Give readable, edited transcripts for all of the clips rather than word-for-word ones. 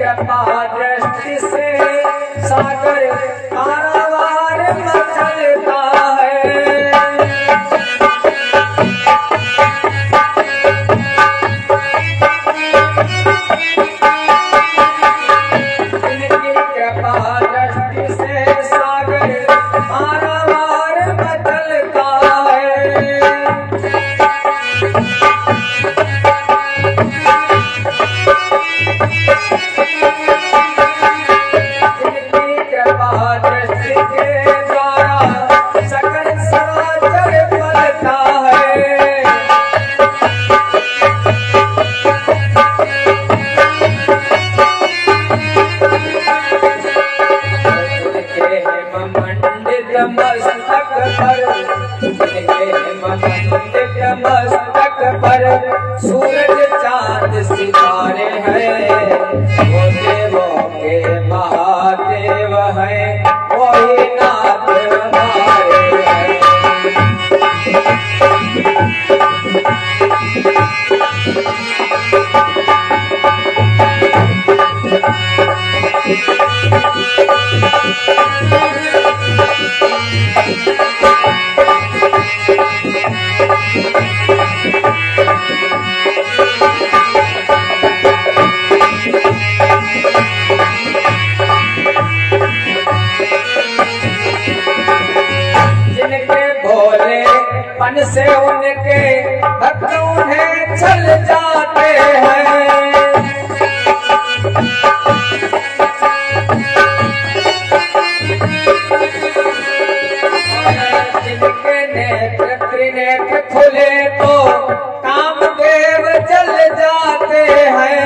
कृपा दृष्टि से सागर पारावार मचलता है। इनकी कृपा दृष्टि से सागर पारावार मचलता है। मस्तक पर सूरज चांद सितारे हैं, वो देवों के महादेव हैं, वही नाथ हमारे हैं। मन से उनके भक्त उन्हें चल जाते हैं। जिनके नेत्र त्रिनेत्र खुले तो कामदेव जल जाते हैं।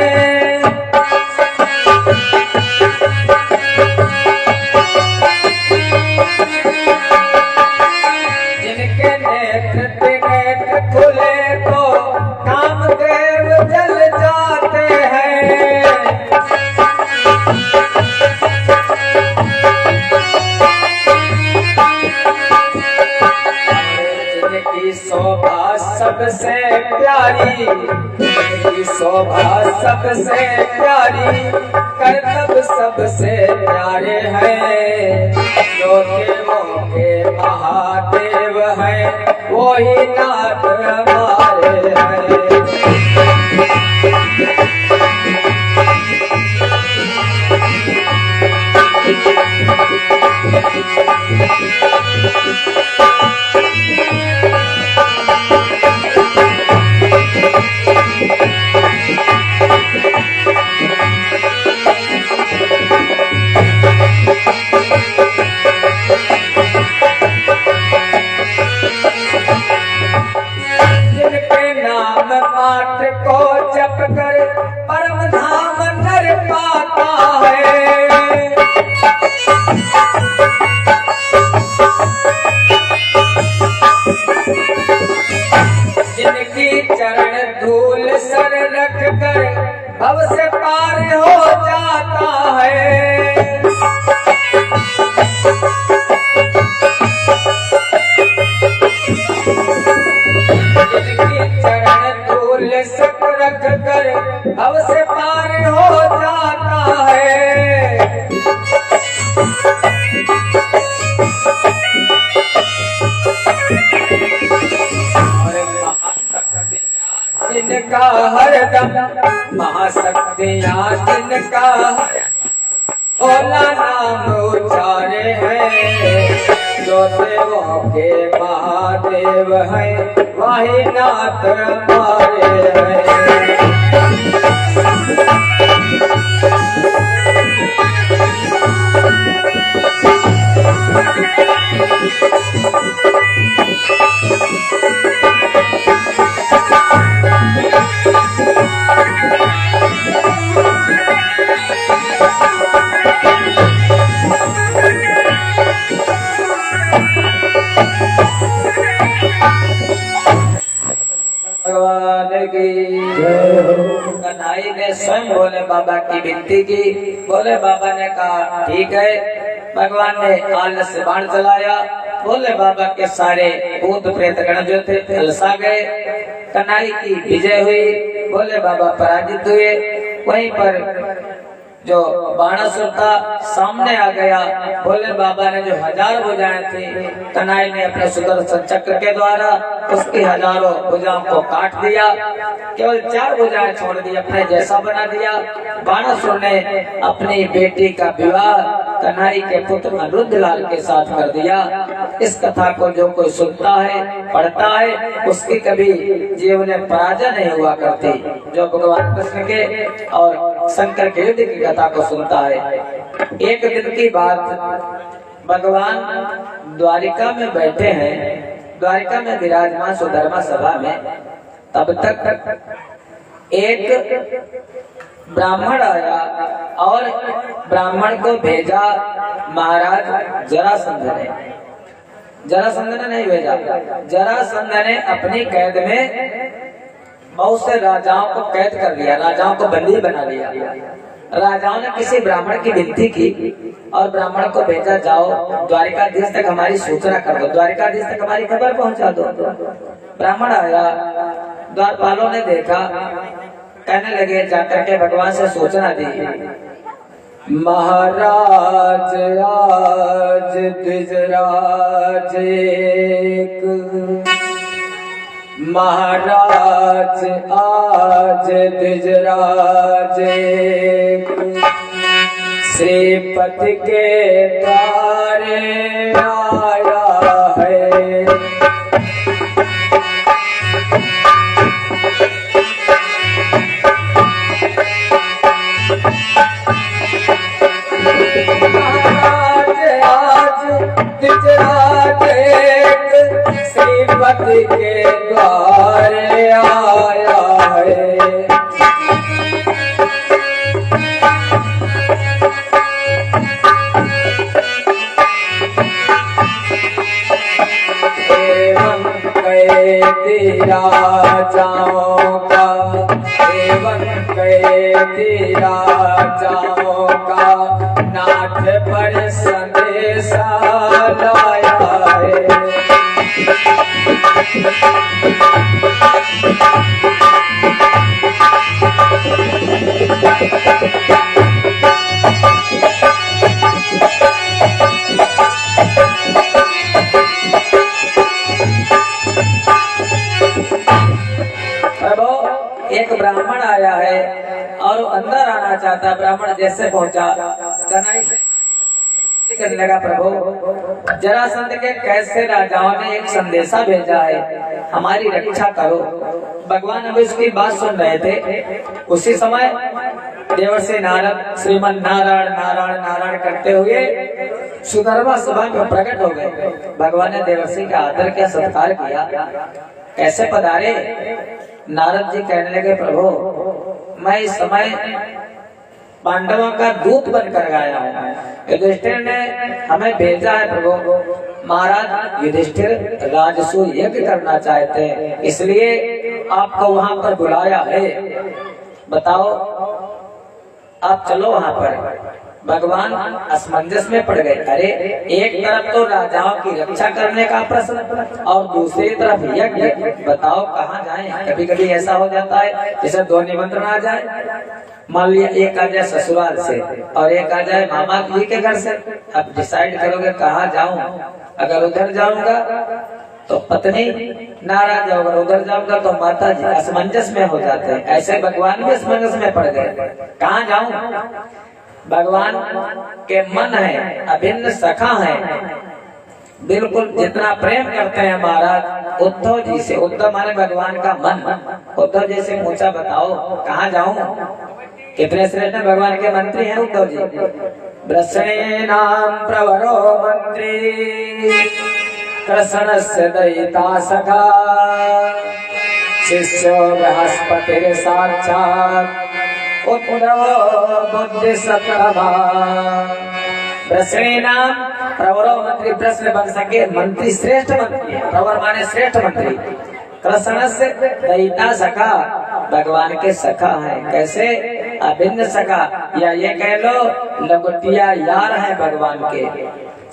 खुले तो कामदेव जल जाते हैं। जिनकी शोभा सबसे प्यारी, जिनकी शोभा सबसे प्यारी, करतब सबसे प्यारे हैं, जो देवों के महादेव हैं, वही नाथ हमारे हैं। पाठ को जप कर परम धाम नर पाता है। जिनकी चरण धूल सर रख कर भव से पार हो जाता है। रख कर भव से पार हो जाता है। और जिनका हरदम महाशक्तियाँ जिनका भोला नाम उचारे हैं, जो देवों के महादेव हैं, वही नाथ हमारे हैं। भगवान की कन्हई ने स्वयं भोले बाबा की विनती की। भोले बाबा ने कहा ठीक है। भगवान ने आलस से बाण चलाया। भोले बाबा के सारे भूत प्रेत गण जो थे झलसा गए। कन्हई की विजय हुई। भोले बाबा पराजित हुए। वहीं पर जो बाणासुर था सामने आ गया। भोले बाबा ने जो 1000 भुजाएं थी, कन्हैया ने अपने सुदर्शन चक्र के द्वारा उसकी हजारों भुजाओं को काट दिया, केवल 4 भुजाएं छोड़ दी, अपने जैसा बना दिया। बाणासुर ने अपनी बेटी का विवाह कन्हैया के पुत्र अनिरुद्धलाल के साथ कर दिया। इस कथा को जो कोई सुनता है, पढ़ता है, उसकी कभी जीवन में पराजय नहीं हुआ करती। जो भगवान कृष्ण के और शंकर के युद्ध की कथा को सुनता है। एक दिन की बात, भगवान द्वारिका में बैठे हैं, द्वारिका में विराजमान सुधर्मा सभा में। तब तक एक ब्राह्मण आया और ब्राह्मण को भेजा महाराज जरासंध ने। जरासंध ने नहीं भेजा, जरासंध ने अपनी कैद में बहुत से राजाओं को कैद कर लिया, राजाओं को बंदी बना लिया। राजाओं ने किसी ब्राह्मण की विनती की और ब्राह्मण को भेजा, जाओ द्वारिकाधीश तक हमारी सूचना कर दो, द्वारिकाधीश तक हमारी खबर पहुंचा दो। ब्राह्मण आया, द्वारपालों ने देखा, कहने लगे जाकर के भगवान से सूचना दी, महाराज आज द्विजराज एक, महाराज आज द्विजराज एक, श्रीपति के द्वारे आया है। श्रीपति के द्वारे आया है। एवं कैदी राजाओं का, एवं कैदी राजाओं का नाथ पर संदेशा लाया है। एक ब्राह्मण आया है और अंदर आना चाहता। ब्राह्मण जैसे पहुंचा, कन्हैया से करने लगा, प्रभु जरासंध के कैसे राजाओं ने एक संदेशा भेजा है, हमारी रक्षा करो। भगवान अभी उसकी बात सुन रहे थे। उसी समय देवर्षि नारद श्रीमन नारायण नारायण नारायण करते हुए सुधर्मा सभा में प्रकट हो गए। भगवान ने देवर्षि का आदर किया, सत्कार किया। कैसे पधारे? नारद जी कहने लगे, प्रभु मैं इस समय पांडवों का दूत बनकर आया हूँ। युधिष्ठिर ने हमें भेजा है प्रभु। महाराज युधिष्ठिर राजसूय यज्ञ करना चाहते हैं, इसलिए आपको वहाँ पर बुलाया है। बताओ, आप चलो वहाँ पर। भगवान असमंजस में पड़ गए। अरे एक तरफ तो राजाओं की रक्षा करने का प्रश्न और दूसरी तरफ यज्ञ, बताओ कहाँ जाएं? कभी कभी ऐसा हो जाता है जैसे 2 निमंत्रण आ जाए। मान लिया एक आ जाए ससुराल से और एक आ जाए मामा जी के घर से। अब डिसाइड करोगे कहाँ जाऊं। अगर उधर जाऊंगा तो पत्नी नाराज, अगर उधर जाऊंगा तो माता जी। असमंजस में हो जाते हैं। ऐसे भगवान भी असमंजस में पड़ गए, कहाँ जाऊं। भगवान के मन है, अभिन्न सखा है, बिल्कुल जितना प्रेम करते हैं महाराज उद्धव जी से। उद्धव माने भगवान का मन। उद्धव जी से पूछा, बताओ कहाँ जाऊं। कितने श्रेष्ठ भगवान के मंत्री हैं उद्धव जी। वृषणेनां प्रवरो मंत्री, कृष्णस्य दयिता सखा, शिष्यो बृहस्पतिर् साक्षात्, उद्धव बुद्धि सत्तमा। वृषणेनां प्रवरो मंत्री, वृषण वंश के मंत्री श्रेष्ठ मंत्री है। प्रवर माने श्रेष्ठ मंत्री। कृष्णस्य दयिता सखा, भगवान के सखा है। कैसे? अभिन्न सखा, या ये कह लो लंगोटिया यार है भगवान के।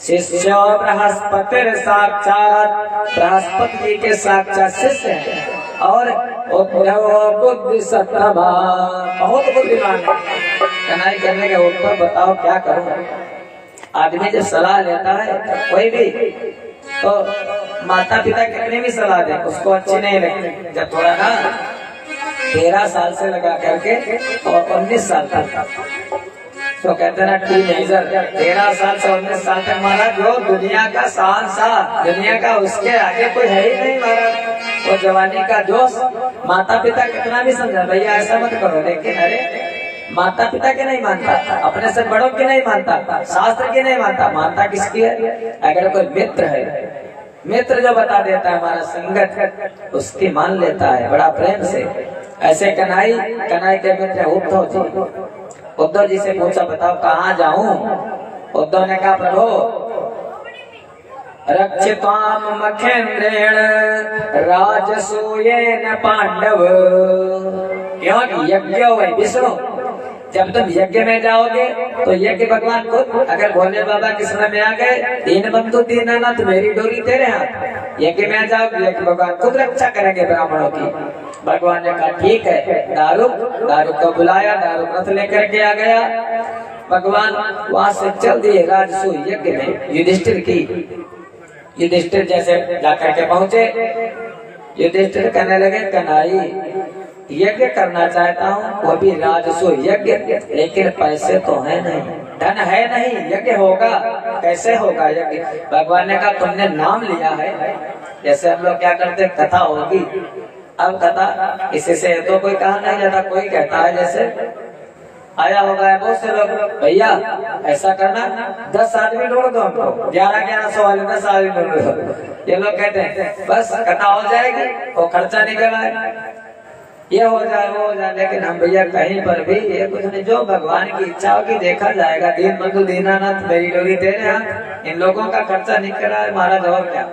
शिष्यो बृहस्पतिर् साक्षात्, बृहस्पति जी के साक्षात शिष्य हैं। और उद्धव बुद्धि सत्तमा, बहुत बुद्धिमान है। कन्हई करने के ऊपर बताओ क्या करूं। आदमी जब सलाह लेता है कोई भी, तो माता पिता कितने भी सलाह दे उसको अच्छी नहीं लगती। जब थोड़ा ना 13 साल से लगा करके और 19 साल तक, तो कहते ना टीनेजर 13 साल से 19 साल तक महाराज जो दुनिया का शहंशाह, दुनिया का उसके आगे कोई है ही नहीं महाराज। वो जवानी का जोश, माता पिता कितना भी समझा भैया ऐसा मत करो, लेकिन अरे माता पिता के नहीं मानता, अपने से बड़ों के नहीं मानता, शास्त्र के नहीं मानता, मानता किसकी है? अगर कोई मित्र है, मित्र जो बता देता है हमारा संगत, उसकी मान लेता है बड़ा प्रेम से। ऐसे कन्हई के मित्र उद्धव जी, उद्धव जी से पूछा बताओ कहाँ जाऊं? उद्धव ने कहा प्रभु रक्षिताम मखेन्द्रेण राजसूयेन पांडव। क्यों? यज्ञ हुए विष्णु, जब तुम यज्ञ में जाओगे तो यज्ञ भगवान खुद, अगर भोले बाबा के समय में आ गए तीन बंधु तीन अनाथ मेरी डोरी तेरे हाथ, यज्ञ में जाओगे यज्ञ भगवान खुद रक्षा करेंगे ब्राह्मणों की। भगवान ने कहा ठीक है। दारुक को बुलाया, दारुक रथ लेकर के आ गया। भगवान वहां से चल दिए राजसूय यज्ञ में युधिष्ठिर की। युधिष्ठिर जैसे जाकर के पहुंचे, युधिष्ठिर कहने लगे कन्हई यज्ञ करना चाहता हूँ, वो भी राजसूय यज्ञ, लेकिन पैसे तो है नहीं, धन है नहीं, यज्ञ होगा कैसे होगा यज्ञ? भगवान ने कहा तुमने नाम लिया है, जैसे हम लोग क्या करते कथा होगी, अब कथा इसी से तो कोई कहा नहीं जाता, कोई कहता है जैसे आया होगा बहुत से लोग, भैया ऐसा करना 10 आदमी ढूंढ दो हमको, 1100 वाले 10 आदमी ढूंढ दो। ये लोग कहते हैं बस कथा हो जाएगी, वो खर्चा निकल आए, ये हो जाए वो हो जाए, लेकिन हम भैया कहीं पर भी ये कुछ नहीं, जो भगवान की इच्छा होगी देखा जाएगा। दीन बंधु दीनानाथ मेरी डोरी तेरे हाथ, इन लोगों का खर्चा निकल रहा है, महाराज और क्या?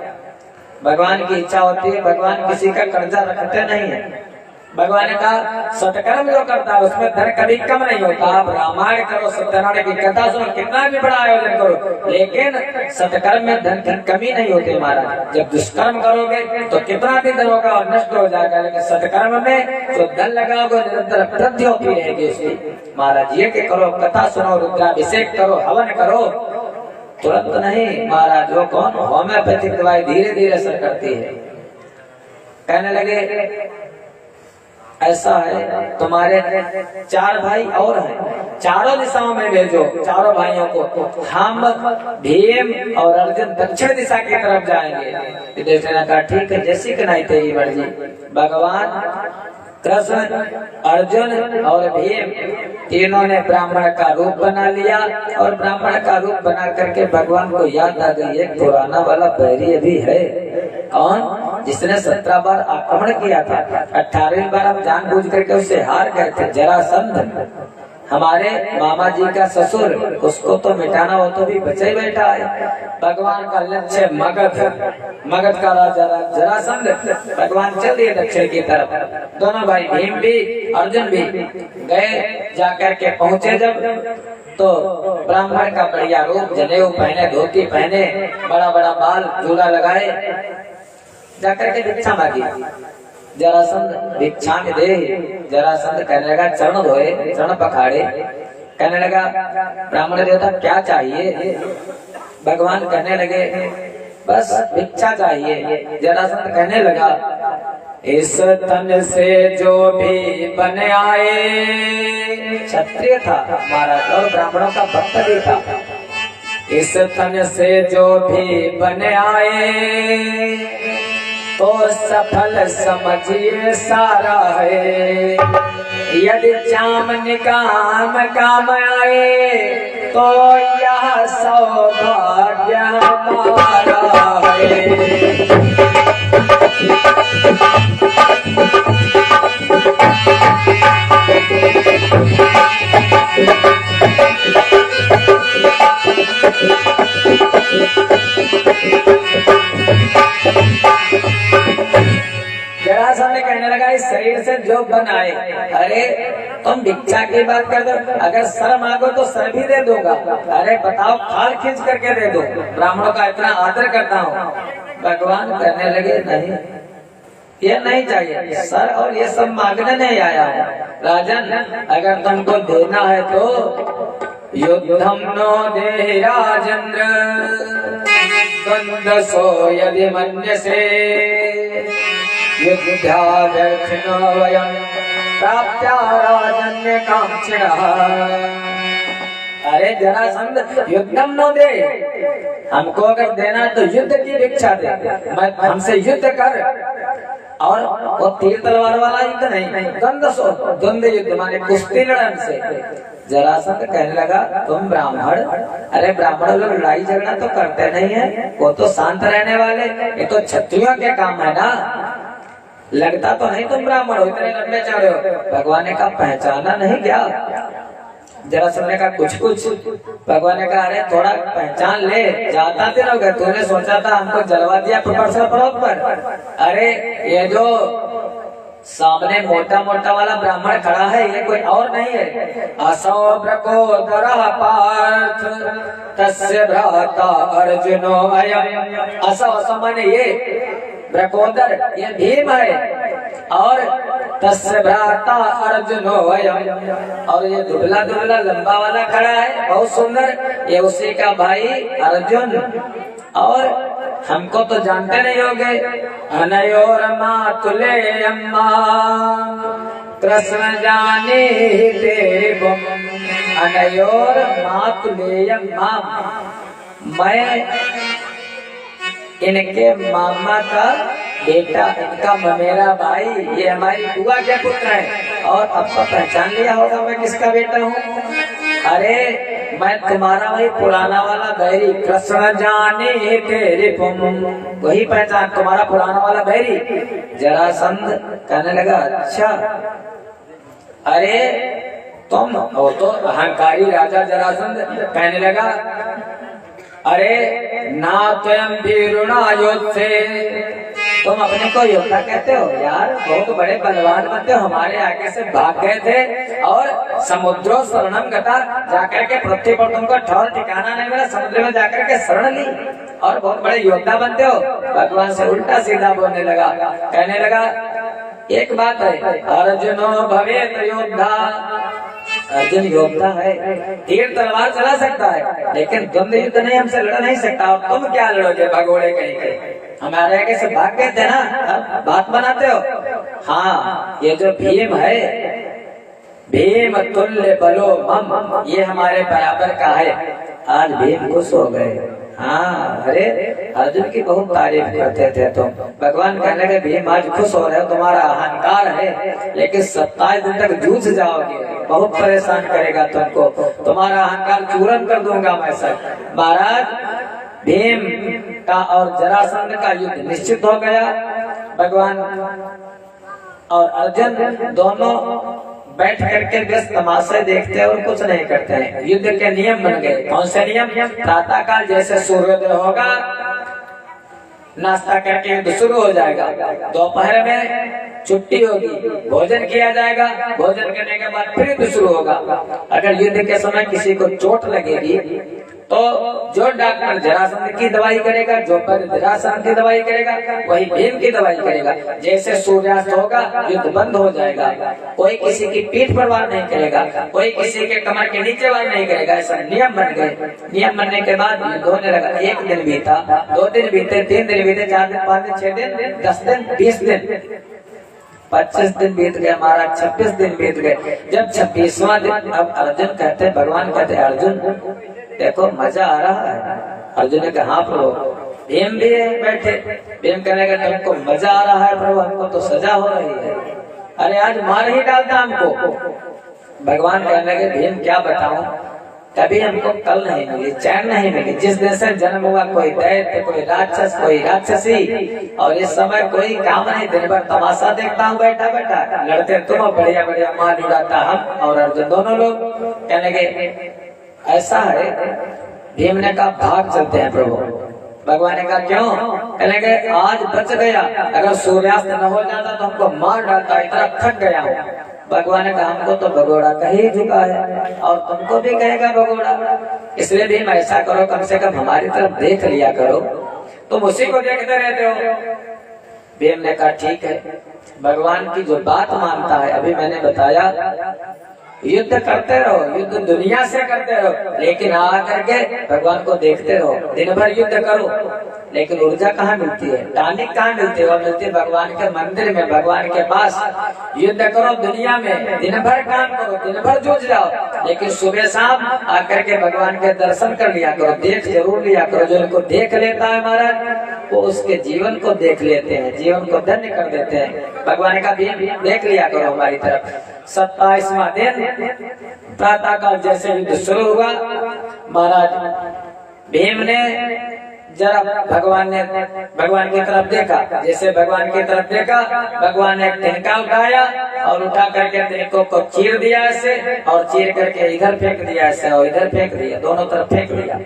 भगवान की इच्छा होती है, भगवान किसी का कर्जा रखते नहीं है। भगवान ने कहा सत्कर्म जो करता है उसमें धन कभी कम नहीं होता। आप रामायण करो, सत्यनारायण की कथा सुनो, कितना भी बड़ा आयोजन करो, लेकिन सत्कर्म में धन की कमी नहीं होती महाराज। जब दुष्कर्म करोगे तो कितना भी धन होगा और नष्ट हो जाएगा, लेकिन सत्कर्म में जो धन लगाओगे निरंतर वृद्धि होती रहेगी उसकी। महाराज ये कि करो, कथा सुनो, रुद्राभिषेक करो, हवन करो, तुरंत नहीं महाराज। वो कौन? होम्योपैथिक दवाई धीरे धीरे असर करती है। कहने लगे ऐसा है तुम्हारे 4 भाई और हैं, चारों दिशाओं में भेजो चारों भाइयों को, हम भीम और अर्जुन दक्षिण दिशा की तरफ जाएंगे। युधिष्ठिर ने कहा ठीक है, जैसी कन्हई तेरी मर्जी। भगवान कृष्ण, अर्जुन और भीम तीनों ने ब्राह्मण का रूप बना लिया, और ब्राह्मण का रूप बना करके भगवान को याद आ गई एक पुराना वाला बैरी अभी है। कौन? जिसने 17 बार आक्रमण किया था, 18वीं बार हम जानबूझ करके उससे हार गए थे, जरासंध, हमारे मामा जी का ससुर, उसको तो मिटाना हो तो भी बचा ही बैठा है। भगवान का लक्ष्य मगध का राजा जरासंध। भगवान चल दिए दक्षिण की तरफ, दोनों भाई भीम भी अर्जुन भी गए। जाकर के पहुंचे जब, तो ब्राह्मण का बढ़िया रूप, जनेऊ पहने, धोती पहने, बड़ा बड़ा बाल, जूड़ा लगाए, जाकर के भिक्षा मांगी। जरासंध भिक्षा में दे। जरासंध कहने लगा चरण धोए, चरण पखाड़े, कहने लगा ब्राह्मण देवता क्या चाहिए? भगवान कहने लगे बस भिक्षा चाहिए। जरासंध कहने लगा इस तन से जो भी बन आए, क्षत्रिय था महाराज और ब्राह्मणों का भक्त भी था, इस तन से जो भी बन आए तो सफल समझिए सारा है। यदि चाम निकाम काम आए तो यह सौभाग्य हमारा है। जरासंध कहने लगा इस शरीर से जो बनाए, अरे तुम भिक्षा की बात कर दो, अगर सर मांगो तो सर भी दे दूंगा, अरे बताओ खाल खींच करके दे दो, ब्राह्मणों का इतना आदर करता हूँ। भगवान कहने लगे नहीं, ये नहीं चाहिए सर, और ये सब मांगने नहीं आया है, राजन अगर तुमको देना है तो युद्धम नो दे राजेंद्र द्वंद्व सो यदि मन्यसे युद्धाव्यर्थिनो वयं प्राप्त्या राजन्य कांक्षिणः। अरे जरासंध युद्धम नो दे, हमको अगर देना तो युद्ध की भिक्षा दे, हमसे युद्ध कर। और वो तीर तलवार वाला युद्ध नहीं, द्वंद्व युद्ध माने कुश्ती लड़न से। जरासंध कहने लगा तुम ब्राह्मण, अरे ब्राह्मण लोग लड़ाई झगड़ा तो करते नहीं है, वो तो शांत रहने वाले, ये तो क्षत्रियों के काम है ना। लगता तो नहीं तुम ब्राह्मण हो, इतने लंबे चौड़े हो। भगवान ने कहा पहचाना नहीं क्या? जरासंध ने कहा कुछ। भगवान ने कहा अरे थोड़ा पहचान ले, जाता दिन हो गया, तूने सोचा था हमको जलवा दिया प्रोफेसर पर्वत पर। अरे ये जो सामने मोटा मोटा वाला ब्राह्मण खड़ा है ये कोई और नहीं है, असौ ब्रकोदरः पार्थ तस्य भ्राता अर्जुनो अयम्। असौ माने ये, ब्रकोदर ये भीम है, और तस्य भ्राता अर्जुनो अयम्। और ये दुबला दुबला लंबा वाला खड़ा है बहुत सुंदर, ये उसी का भाई अर्जुन। और हमको तो जानते नहीं होगे। अनयोर मातुलेयम् माम् कृष्ण जाने तेरे गुम। अनयोर मातुलेयम् माम्, मैं इनके मामा का बेटा, इनका मेरा भाई, ये हमारी बुआ के पुत्र है। और अब तो पहचान लिया होगा मैं किसका बेटा हूँ। अरे मैं तुम्हारा वही पुराना वाला बैरी, कृष्ण जाने तेरे पुम, वही पहचान, तुम्हारा पुराना वाला बैरी। जरासंध कहने लगा अच्छा, अरे तुम हो तो अहंकारी राजा। जरासंध कहने लगा अरे ना त्वयं वीरुणा योत्से, तुम अपने को योद्धा कहते हो यार, बहुत बड़े बलवान बनते हो, हमारे आगे से भाग गए थे और समुद्रो शरणम गता, जाकर के पृथ्वी पर तुमको ठौर ठिकाना नहीं मिला, समुद्र में जाकर के शरण ली और बहुत बड़े योद्धा बनते हो। भगवान से उल्टा सीधा बोलने लगा, कहने लगा एक बात है, अर्जुनो भवेत योद्धा, अर्जुन योद्धा है, तीर तलवार चला सकता है, लेकिन द्वंद्व युद्ध नहीं, हमसे लड़ नहीं सकता। और तुम क्या लड़ोगे भगोड़े कहीं के, हमारे आगे से भाग गए थे ना, बात बनाते हो। हाँ ये जो भीम है, भीम तुल्य बलो मम, ये हमारे बराबर का है। आज भीम खुश हो गए। हाँ अरे अर्जुन की बहुत तारीफ करते थे तुम। भगवान कहने लगे भीम आज खुश हो रहे हो, तुम्हारा अहंकार है, लेकिन 27 दिन तक जूझ जाओगे, बहुत परेशान करेगा तुमको, तुम्हारा अहंकार चूरन कर दूंगा मैं सब। महाराज भीम का और जरासंध का युद्ध निश्चित हो गया। भगवान और अर्जुन दोनों बैठ करके बस तमाशे देखते हैं और कुछ नहीं करते हैं। युद्ध के नियम बन गए। कौन से नियम? प्रातः काल जैसे सूर्योदय होगा, नाश्ता करके युद्ध शुरू हो जाएगा, दोपहर में छुट्टी होगी, भोजन किया जाएगा, भोजन करने के बाद फिर युद्ध शुरू होगा। अगर युद्ध के समय किसी को चोट लगेगी तो जो डॉक्टर जरासंध की दवाई करेगा, जो पर जरासंध की दवाई करेगा, वही भीम की दवाई करेगा। जैसे सूर्यास्त होगा युद्ध बंद हो जाएगा, कोई किसी की पीठ पर वार नहीं करेगा, कोई किसी के कमर के नीचे वार नहीं करेगा। ऐसा नियम बन गए। नियम बनने के बाद युद्ध होने लगा। 1 दिन बीता, 2 दिन बीते, 3 दिन बीते, 4 दिन, 5 दिन, 6 दिन, 10 दिन, 20 दिन, 25 दिन बीत गए, हमारा 26 दिन बीत गए। जब 26वां दिन, अब अर्जुन कहते, भगवान कहते अर्जुन देखो मजा आ रहा है। अर्जुन ने कहा हाँ प्रभु। भीम भी बैठे, भीम कहने का तुमको मजा आ रहा है प्रभु, हमको तो सजा हो रही है, अरे आज मार ही डालता हमको। भगवान कहने लगे भीम क्या बताऊं, कभी हमको कल नहीं मिली, चैन नहीं मिली। जिस दिन से जन्म हुआ कोई दैत्य, कोई राक्षस, कोई राक्षसी, और इस समय कोई काम नहीं, दिन भर तमाशा देखता हूँ बैठा बैठा। लड़ते तुम, बढ़िया बढ़िया मार उड़ाता हम और अर्जुन दोनों लोग। कहने लगे ऐसा है। भीम ने कहा भाग चलते हैं प्रभु। भगवान ने कहा क्यों? कहने लगे आज बच गया, अगर सूर्यास्त न हो जाता तो हमको मार डालता, इतना थक गया हूँ। भगवान ने कहा हमको तो भगोड़ा का ही झुका है और तुमको भी कहेगा भगोड़ा, इसलिए भीम ऐसा करो, कम से कम हमारी तरफ देख लिया करो, तुम उसी को देखते रहते हो। भीम ने कहा ठीक है, भगवान की जो बात मानता है, अभी मैंने बताया युद्ध करते रहो, युद्ध दुनिया से करते रहो, लेकिन आकर के भगवान को देखते रहो। दिन भर युद्ध करो, लेकिन ऊर्जा कहाँ मिलती है, टॉनिक कहाँ मिलती है? वो मिलती है भगवान के मंदिर में, भगवान के पास। युद्ध करो दुनिया में, दिन भर काम करो, दिन भर जूझ जाओ, लेकिन सुबह शाम आकर के भगवान के दर्शन कर लिया करो, देख जरूर लिया करो। जो इनको देख लेता है महाराज, वो उसके जीवन को देख लेते हैं, जीवन को धन्य कर देते हैं। भगवान का भी देख लिया करो हमारी तरफ। 27वां दिन प्रातः काल जैसे युद्ध शुरू हुआ, महाराज भीम ने जरा भगवान की तरफ देखा। जैसे भगवान की तरफ देखा, भगवान ने एक तिनका उठाया और उठा करके तिनकों को चीर दिया ऐसे, और चीर करके इधर फेंक दिया ऐसे, और इधर फेंक दिया, दोनों तरफ फेंक दिया।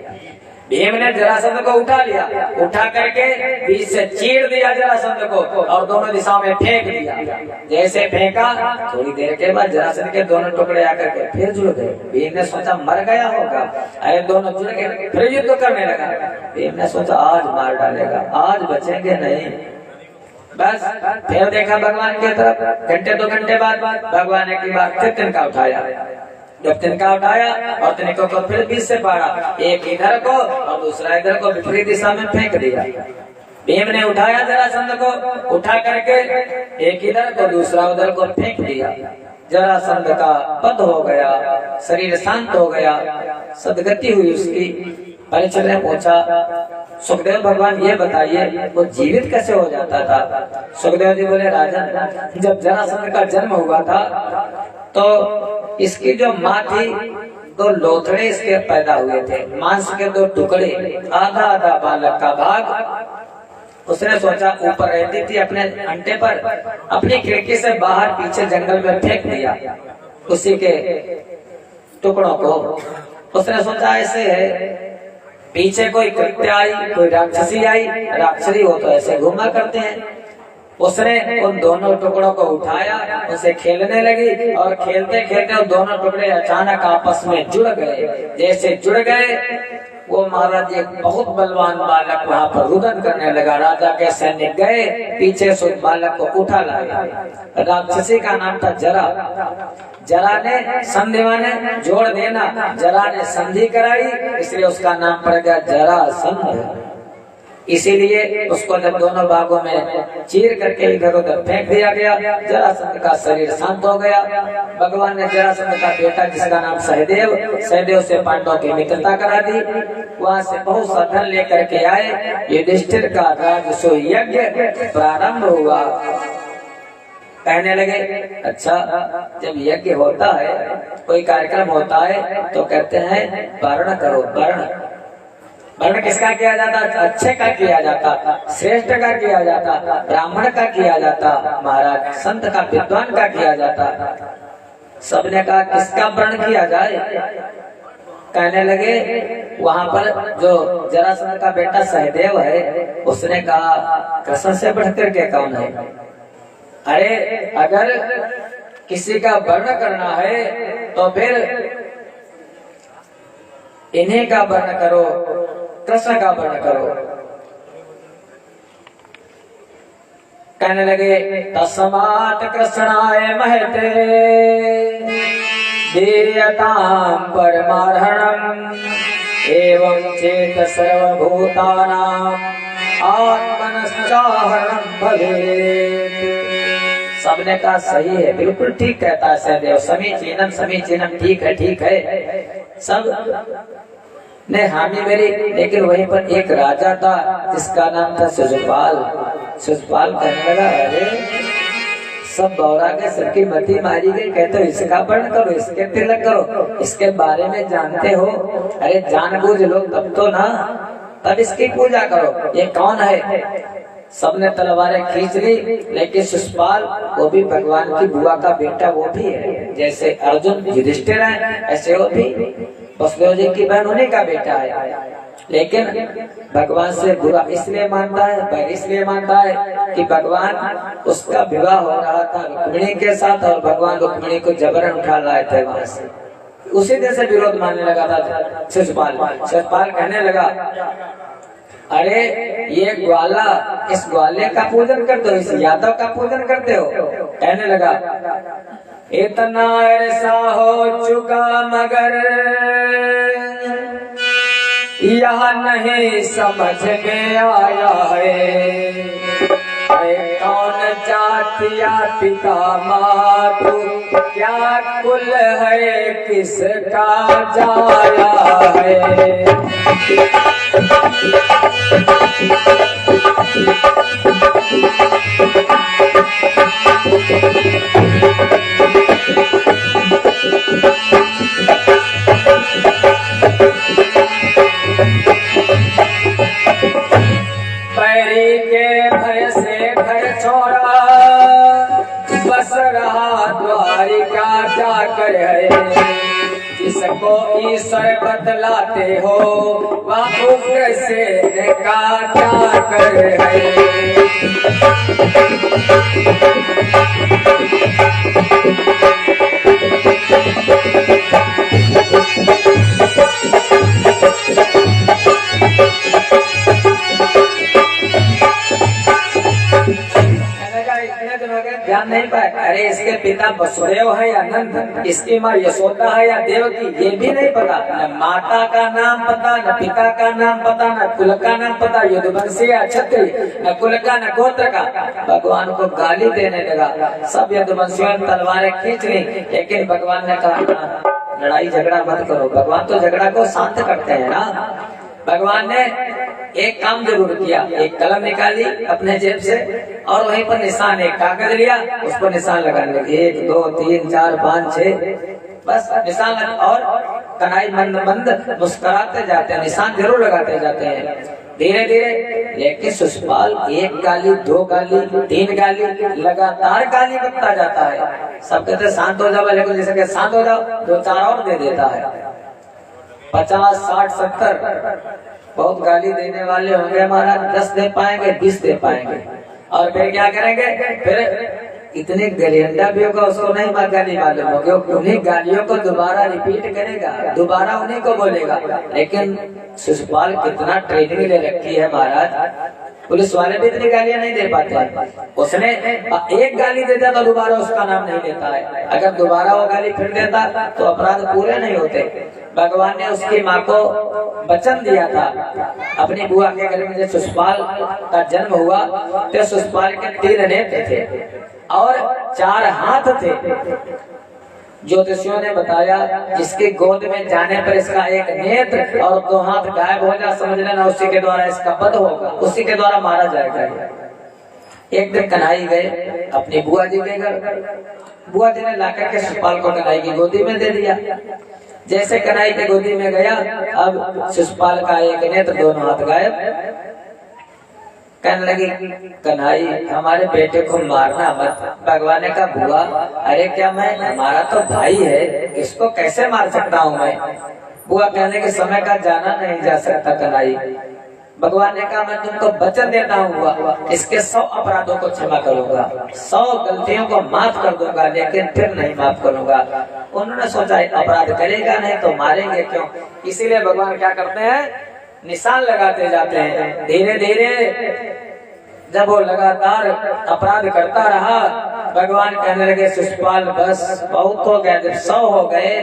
भीम ने जरासंध को उठा लिया, उठा करके बीच से चीर दिया जरासंध को, और दोनों दिशाओं में फेंक दिया। जैसे फेंका, थोड़ी देर के बाद जरासंध के दोनों टुकड़े आकर के फिर जुड़ गए। भीम ने सोचा मर गया होगा, अरे दोनों जुड़ गए, फिर युद्ध करने लगा। भीम ने सोचा आज मार डालेगा, आज बचेंगे नहीं। बस फिर देखा भगवान की तरफ, घंटे 2 घंटे बाद भगवान ने की बात फिर तिनका उठाया। जब तिनका उठाया और तिनकों को फिर बीच से पाड़ा, एक इधर को और दूसरा इधर को विपरीत दिशा में फेंक दिया। भीम ने उठाया जरासंध को, उठा करके एक इधर को दूसरा उधर को फेंक दिया। जरासंध का वध हो गया, शरीर शांत हो गया, सदगति हुई उसकी। परीक्षित ने पूछा, सुखदेव भगवान ये बताइए वो जीवित कैसे हो जाता था? सुखदेव जी बोले, राजन जब जरासंध का जन्म हुआ था तो इसकी जो माँ थी, 2 लोथड़े इसके पैदा हुए थे, मांस के 2 टुकड़े, आधा आधा बालक का भाग। उसने सोचा ऊपर रहती थी अपने अंडे पर, अपनी खिड़की से बाहर पीछे जंगल में फेंक दिया उसी के टुकड़ों को। उसने सोचा ऐसे है, पीछे कोई कृत्य आई, कोई राक्षसी आई, राक्षसी हो तो ऐसे घूमा करते हैं। उसने उन दोनों टुकड़ों को उठाया, उसे खेलने लगी, और खेलते खेलते वो दोनों टुकड़े अचानक आपस में जुड़ गए। जैसे जुड़ गए, वो महाराज एक बहुत बलवान बालक वहाँ पर रुदन करने लगा। राजा के सैनिक गए, पीछे से बालक को उठा लाए। राक्षसी का नाम था जरा। जरा ने संधि माने जोड़ देना, जरा ने संधि कराई, इसलिए उसका नाम पड़ गया जरासंध। इसीलिए उसको जब दोनों भागों में चीर करके इधर उधर फेंक दिया गया, जरासंध का शरीर शांत हो गया। भगवान ने जरासंध का बेटा जिसका नाम सहदेव से पांडवों की मित्रता करा दी। वहाँ से बहुत सा धन लेकर के आए। युधिष्ठिर का राजसूय यज्ञ प्रारंभ हुआ। कहने लगे, अच्छा जब यज्ञ होता है, कोई कार्यक्रम होता है, तो कहते हैं वर्ण करो। वर्ण किसका किया जाता? अच्छे का किया जाता, श्रेष्ठ का किया जाता, ब्राह्मण का किया जाता, महाराज संत का, विद्वान का किया जाता। सबने कहा किसका वर्ण किया जाए? कहने लगे, वहाँ पर जो जरासंध का बेटा सहदेव है, उसने कहा कृष्ण से बढ़कर के कौन है? अरे अगर किसी का वर्ण करना है तो फिर इन्हीं का वर्ण करो, कृष्ण का वर्ण करो। कहने लगे, तस्मात् कृष्णाय महते दीयतां परमार्हणम् एवं चेत सर्वभूतानां आत्मनश्चाहरणं भवेत्। सबने कहा सही है, बिल्कुल ठीक कहता है सहदेव, समीचीनम समीचीनम, ठीक है। सब ने हामी मेरी। लेकिन वहीं पर एक राजा था जिसका नाम था शिशुपाल। शिशुपाल कहने लगा, अरे सब बौरा के सबकी मती मारी गई, कहते हो इसका वर्ण करो, इसके तिलक करो, इसके बारे में जानते हो? अरे जानबूझ लो तब तो ना, तब इसकी पूजा करो। ये कौन है? सबने तलवारें खींच ली, लेकिन शिशुपाल वो भी भगवान की बुआ का बेटा, वो भी है। जैसे अर्जुन युधिष्ठिर है, ऐसे वो भी वसुदेव जी की बहन उन्हीं का बेटा है। लेकिन भगवान से बुरा इसलिए मानता है, इसलिए मानता है कि भगवान, उसका विवाह हो रहा था रुक्मिणी के साथ, और भगवान रुक्मिणी को जबरन उठा लाए थे वहां से। उसी दिन से विरोध मानने लगा था शिशुपाल। शिशुपाल कहने लगा, अरे ये ग्वाला, इस ग्वाले का पूजन करते हो, इस यादव का पूजन करते हो। कहने लगा इतना ऐसा हो चुका मगर यह नहीं समझ में आया है, कौन जातिया पिता मातु क्या कुल है किसका जाया है। बैरी के भय से घर छोड़ा बस रहा द्वारिका जाकर है, जिसको ईश्वर बतलाते हो वह उग्र से का जाकर है। ध्यान नहीं पाए, अरे इसके पिता वसुदेव है या नंद, इसकी माँ यशोदा है या देवकी, ये भी नहीं पता। न माता का नाम पता, न पिता का नाम पता, न कुल का नाम पता, यदुवंशी या क्षत्रिय, न कुल का न गोत्र का। भगवान को गाली देने लगा। सब यदुवंशियों ने तलवारें खींच ली, लेकिन भगवान ने कहा लड़ाई झगड़ा मत करो। भगवान तो झगड़ा को शांत करते हैं ना। भगवान ने एक काम जरूर किया, एक कलम निकाली अपने जेब से और वहीं पर निशान, एक कागज लिया, उस पर निशान लगाने लगे। 1 2 3 4 5 6 बस निशान लगा। और कन्हई मंद मंद मुस्कुराते जाते हैं, निशान जरूर लगाते जाते हैं धीरे धीरे। लेकिन शिशुपाल 1 गाली 2 गाली 3 गाली लगातार गाली बकता जाता है। सब कहते शांत हो जाओ, लेकिन जैसे कि शांत हो जाओ 2-4 और दे देता है। 50 60 70 बहुत गाली देने वाले होंगे महाराज, 10 दे पाएंगे 20 दे पाएंगे। और फिर क्या करेंगे, फिर इतने गरिंदा भी होगा उसको नहीं गाली मालूम होगी, उन्हीं गालियों को दोबारा रिपीट करेगा, दोबारा उन्हीं को बोलेगा। लेकिन शिशुपाल कितना ट्रेनिंग ले रखी है महाराज, पुलिस वाले भी इतनी गालियां नहीं दे पाते हैं। उसने 1 गाली देता तो दोबारा उसका नाम नहीं लेता है, अगर दोबारा वो गाली फिर देता तो अपराध पूरे नहीं होते। भगवान ने उसकी माँ को वचन दिया था, अपनी बुआ के घर में जब शिशुपाल का जन्म हुआ तो शिशुपाल के 3 नेत्र थे और 4 हाथ थे। ज्योतिषियों ने बताया जिसके गोद में जाने पर इसका 1 नेत्र और 2 हाथ गायब हो जाए, समझ लेना उसी के द्वारा इसका वध होगा, उसी के द्वारा मारा जाएगा। एक दिन कन्हई गए अपनी बुआ जी के घर, बुआ जी ने लाकर के शिशुपाल को कन्हई की गोदी में दे दिया। जैसे कन्हई के गोदी में गया, अब शिशुपाल का 1 नेत्र 2 हाथ गायब। कहने लगी कन्हई हमारे बेटे को मारना मत। भगवान ने कहा बुआ अरे क्या मैं, हमारा तो भाई है, इसको कैसे मार सकता हूँ मैं। बुआ कहने के समय का जाना नहीं जा सकता कन्हई। भगवान ने कहा मैं तुमको वचन देता हूँ बुआ, इसके 100 अपराधों को क्षमा करूंगा, 100 गलतियों को माफ कर दूंगा, लेकिन फिर नहीं माफ करूंगा। उन्होंने सोचा अपराध करेगा नहीं तो मारेंगे क्यों, इसीलिए भगवान क्या करते हैं, निशान लगाते जाते हैं। धीरे धीरे जब वो लगातार अपराध करता रहा, भगवान कहने लगे शिशुपाल बस बहुत हो गया। जब 100 हो गए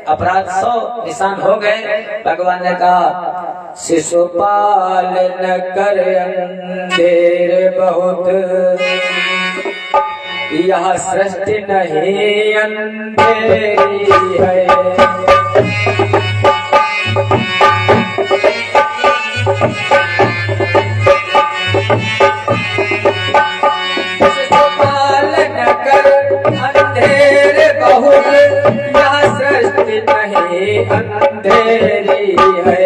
अपराध, 100 निशान हो गए, भगवान ने कहा शिशुपाल न कर अंधेर बहुत, यह सृष्टि नहीं अंधेरी है। अंधेरी है।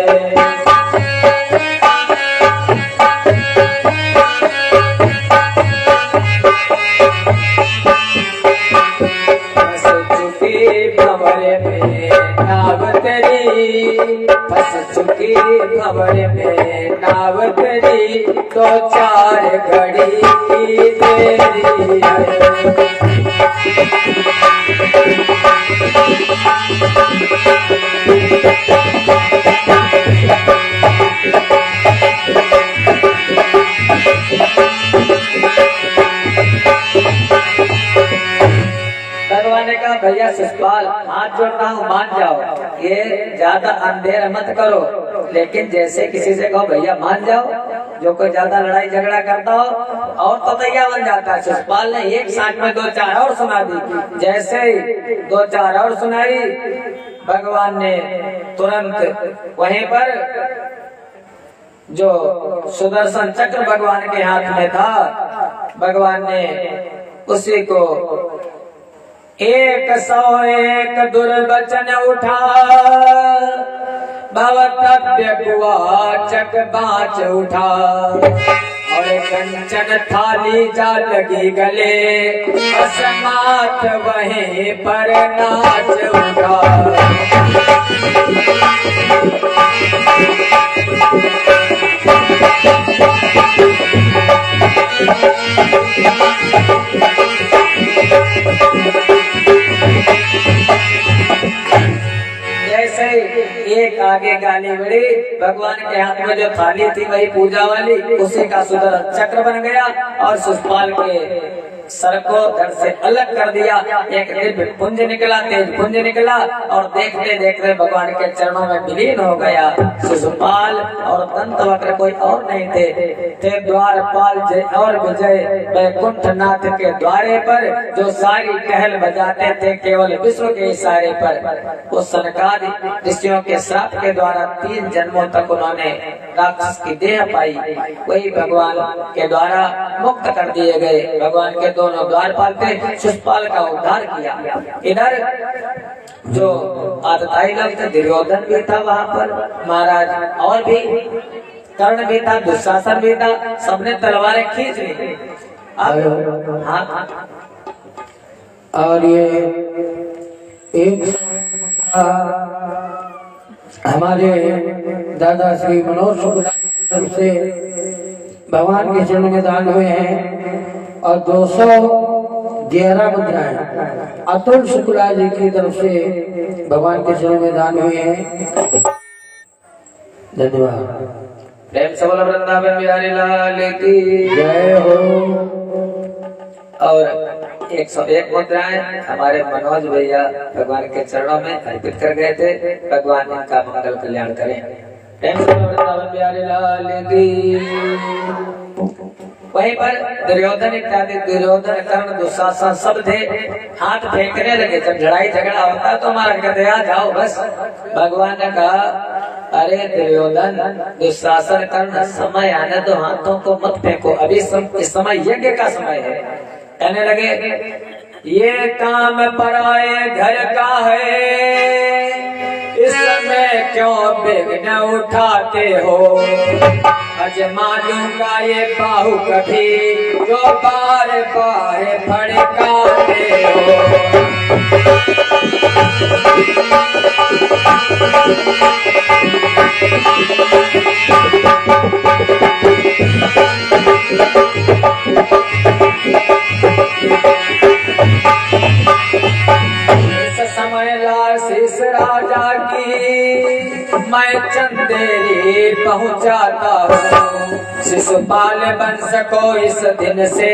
फंस चुकी भंवर में नाव तेरी, फंस चुकी भंवर में नाव तेरी, तो 4 घड़ी की देरी है। ये ज्यादा अंधेर मत करो, लेकिन जैसे किसी से कहो भैया मान जाओ, जो कोई ज्यादा लड़ाई झगड़ा करता हो और तो दैया बन जाता है। शिषपाल ने एक साथ में 2-4 और सुना दी। जैसे ही 2-4 और सुनाई, भगवान ने तुरंत वहीं पर जो सुदर्शन चक्र भगवान के हाथ में था, भगवान ने उसी को 101 दुर्वचन उठा, भवतव्य कुवाचक बाँच उठा, और कंचन थाली जा लगी गले, असमात वहीं पर नाच उठा। जैसे एक आगे गाली बड़ी, भगवान के हाथ में जो थाली थी वही पूजा वाली, उसी का सुदर्शन चक्र बन गया और शिषपाल के सर को धड़ से अलग कर दिया। एक दिव्य पुंज निकला, तेज पुंज निकला, और देखते देखते भगवान के चरणों में विलीन हो गया। शिषपाल और दंतवक्र कोई और नहीं थे द्वारपाल जय और विजय वैकुंठ नाथ के द्वारे पर, जो सारी टहल बजाते थे केवल विश्व के इशारे पर। वो सनकादि ऋषियों के श्राप के द्वारा 3 जन्मों तक उन्होंने राक्षस की देह पाई, वही भगवान के द्वारा मुक्त कर दिए गए। भगवान के दोनों द्वारपाल थे, शिषपाल का उद्धार किया। इधर जो आतताई लोग थे, दुर्योधन भी था वहाँ पर महाराज, और भी कर्ण भी था, दुशासन भी था, सबने तलवारें खींच ली। और ये एक हमारे दादा श्री मनोज शुक्ला से भगवान के चरणों में दान हुए हैं, और 211 मुद्राएं अतुल शुक्ला जी की तरफ से भगवान के चरणों में दान हुए हैं। धन्यवाद। प्रेम से बोलो वृंदावन बिहारी लाल की जय हो। और 101 मुद्राएं हमारे मनोज भैया भगवान के चरणों में अर्पित कर गए थे। भगवान इनका मंगल कल्याण करें। प्रेम से बोलो वृंदावन बिहारी लाल की। वहीं पर दुर्योधन इत्यादि, दुर्योधन कर्ण दुशासन सब थे, हाथ फेंकने लगे। जब लड़ाई झगड़ा होता है तो हमारा कहते आ जाओ बस। भगवान ने कहा अरे दुर्योधन दुशासन कर्ण, समय आने दो, हाथों को मत फेंको, अभी इस समय यज्ञ का समय है। कहने लगे ये काम पराए घर का है, इसमें क्यों विघ्न उठाते हो। अजमानूंगा ये बाहु कभी, जो बार बार फड़काते हो। समय लाशीष राजा की मैं चंदेरी पहुंचाता हूँ। शिशुपाल वंश को इस दिन से,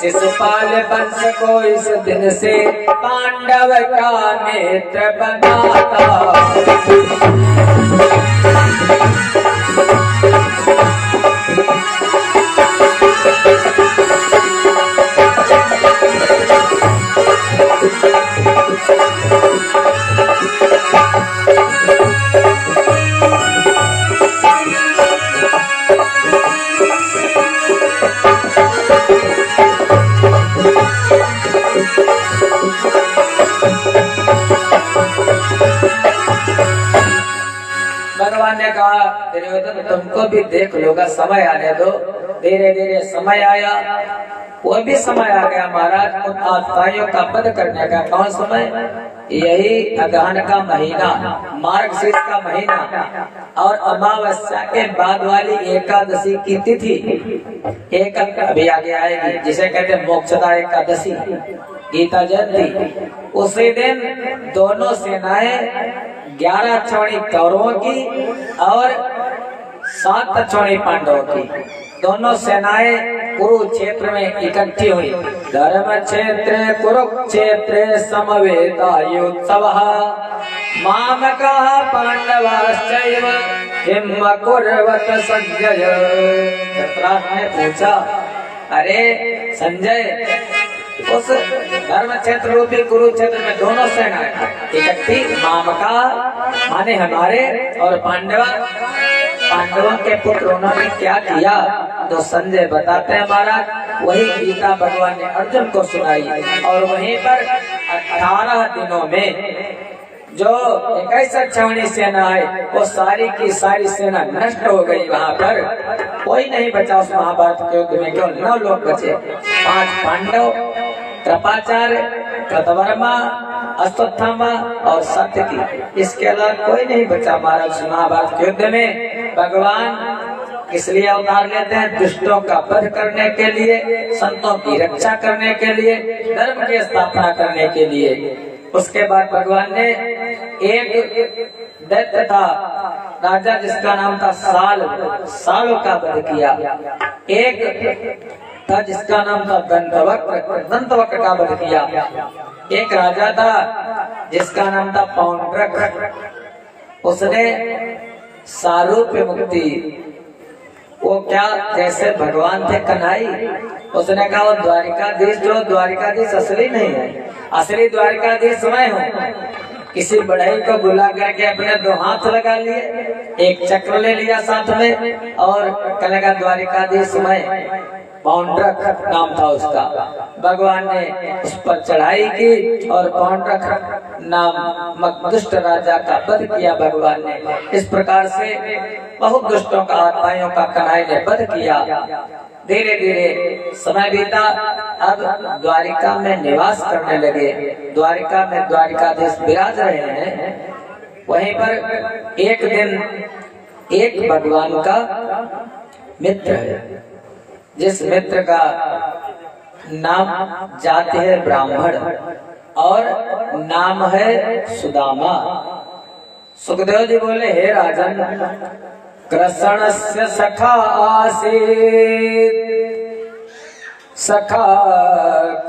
शिशुपाल वंश को इस दिन से पांडव का नेत्र बनाता हूँ। भगवान ने कहा दुर्योधन तुमको भी देख लोगा, समय आने दो। धीरे धीरे समय आया, वो भी समय आ गया महाराज उन आत्ताइयों का वध करने का। कौन समय? यही अगहन का महीना, मार्गशीर्ष का महीना, और अमावस्या के बाद वाली एकादशी की तिथि एक अभी आगे आएगी, जिसे कहते हैं मोक्षदा एकादशी, गीता जयंती। उसी दिन दोनों सेनाएं 11 छावनी कौरवों की और 7 छावनी पांडवों की, दोनों सेनाएं कुरुक्षेत्र में इकट्ठी हुई। धर्म क्षेत्र कुरुक्षेत्र समवेतायुत्सवः मामका पांडवाश्चैव किम कुर्वत संजय। धृतराष्ट्र ने पूछा, अरे संजय, उस धर्म क्षेत्र रूपी कुरुक्षेत्र में दोनों सेनाएं इकट्ठी, मामका माने हमारे और पांडवों के पुत्र, उन्होंने क्या किया? तो संजय बताते हैं महाराज, वही गीता भगवान ने अर्जुन को सुनाई और वहीं पर 18 दिनों में जो 21 छावनी सेना है वो सारी की सारी सेना नष्ट हो गई। वहाँ पर कोई नहीं बचा उस महाभारत के युद्ध में, केवल 9 लोग बचे। 5 पांडव, कृपाचार्य, कृतवर्मा, अश्वत्थामा और सात्यकी, इसके अलावा कोई नहीं बचा महाराज महाभारत के युद्ध में। भगवान इसलिए अवतार लेते हैं दुष्टों का वध करने के लिए, संतों की रक्षा करने के लिए, धर्म की स्थापना करने के लिए। उसके बाद भगवान ने एक दैत्य था राजा जिसका नाम था साल का वध किया। एक था जिसका नाम था दंतवक्र का वध किया। एक राजा था जिसका नाम था पौंड्रक, उसने सारूप्य मुक्ति, वो क्या जैसे भगवान थे कन्हई, उसने कहा वो द्वारिकाधीश, जो द्वारिकाधीश असली नहीं है, असली द्वारिकाधीश मैं हूँ। किसी बढ़ई को बुला करके अपने 2 हाथ लगा लिए, एक चक्र ले लिया साथ में और कहने का द्वारिकाधीश मैं। पौंड्रक नाम था उसका। भगवान ने उस पर चढ़ाई की और पौंड्रक नामक दुष्ट राजा का वध किया भगवान ने। इस प्रकार से बहुत दुष्टों का, आत्माओं का कन्हई ने वध किया। धीरे धीरे समय बीता, अब द्वारिका में निवास करने लगे। द्वारिका में द्वारिकाधीश विराज रहे हैं। वहीं पर एक दिन एक भगवान का मित्र है, जिस मित्र का नाम जाति है ब्राह्मण और नाम है सुदामा। सुखदेव जी बोले, हे राजन, कृष्णस्य सखा आसीत् सखा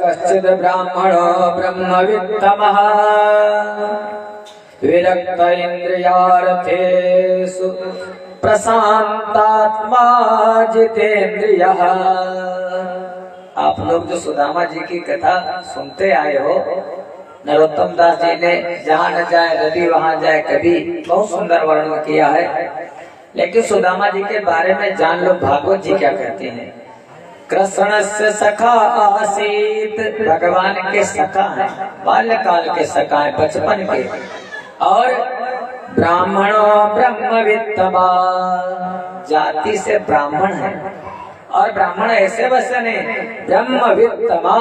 कश्चित् ब्राह्मणो ब्रह्मवित्तमः विरक्त इंद्रियार्थेषु प्रशांतात्मा जितेंद्रियः। आप लोग जो सुदामा जी की कथा सुनते आए हो, नरोत्तम दास जी ने जहाँ न जाए रवि वहाँ जाए कभी बहुत सुंदर वर्णन किया है। लेकिन सुदामा जी के बारे में जान लो भागवत जी क्या कहते हैं। कृष्णस्य सखा आसीत, भगवान के सखा हैं, बाल्यकाल के सखा हैं, बचपन के। और ब्राह्मणो ब्रह्मवित्तमा, जाति से ब्राह्मण है और ब्राह्मण ऐसे वैसे नहीं, ब्रह्मवित्तमा,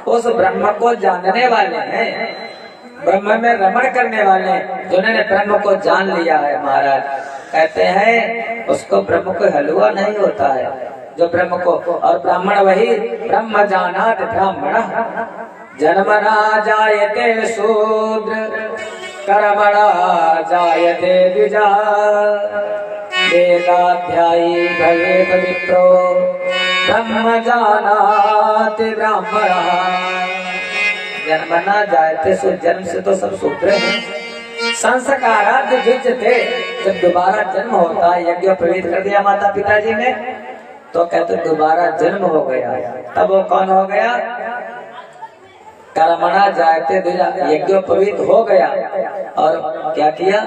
उस ब्रह्म को जानने वाले हैं, ब्रह्म में रमण करने वाले हैं, जिन्होंने ब्रह्म को जान लिया है। महाराज कहते हैं उसको ब्रह्म को हलवा नहीं होता है, जो ब्रह्म को, और ब्राह्मण वही ब्रह्म जानात ब्राह्मण। जन्मना जायते शूद्र कर्मणा जायते द्विजा, वेदाध्यायी भवेत् विप्रो ब्रह्म जानाति ब्राह्मणः। जन्मना जायते शूद्र, जन्म से तो सब शूद्र हैं। संस्काराद युज्यते, जब दोबारा जन्म होता है, यज्ञोपवीत कर दिया माता पिताजी ने तो कहते दोबारा जन्म हो गया। तब वो कौन हो गया? कर्मणा जायते द्विजा, यज्ञोपवीत हो गया। और क्या किया?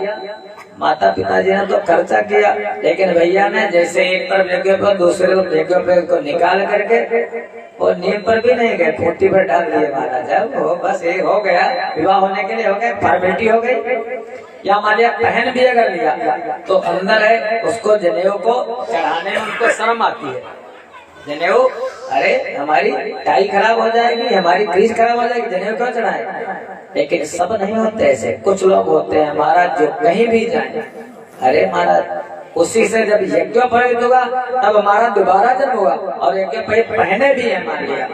माता पिताजी ने तो खर्चा किया, लेकिन भैया ने जैसे एक तरफ यज्ञ पर दूसरे यज्ञ को निकाल करके वो नीम पर भी नहीं गए, खूंटी पर डाल दिए महाराज। वो बस ये हो गया, विवाह होने के लिए हो गया, फॉर्मेलिटी हो गई। या मान लिया पहन भी अगर लिया तो अंदर है उसको जनेऊ को चढ़ाने में उनको शर्म आती है। जनेऊ, अरे हमारी टाई खराब हो जाएगी, हमारी क्रीज खराब हो जाएगी, जनेऊ क्यों चढ़ाए? लेकिन सब नहीं होते ऐसे, कुछ लोग होते हैं महाराज जो कहीं भी जाए, अरे महाराज उसी से जब यज्ञोपवीत होगा तब हमारा दोबारा जन्म होगा। और यज्ञोपवीत पहने भी है, मान लिया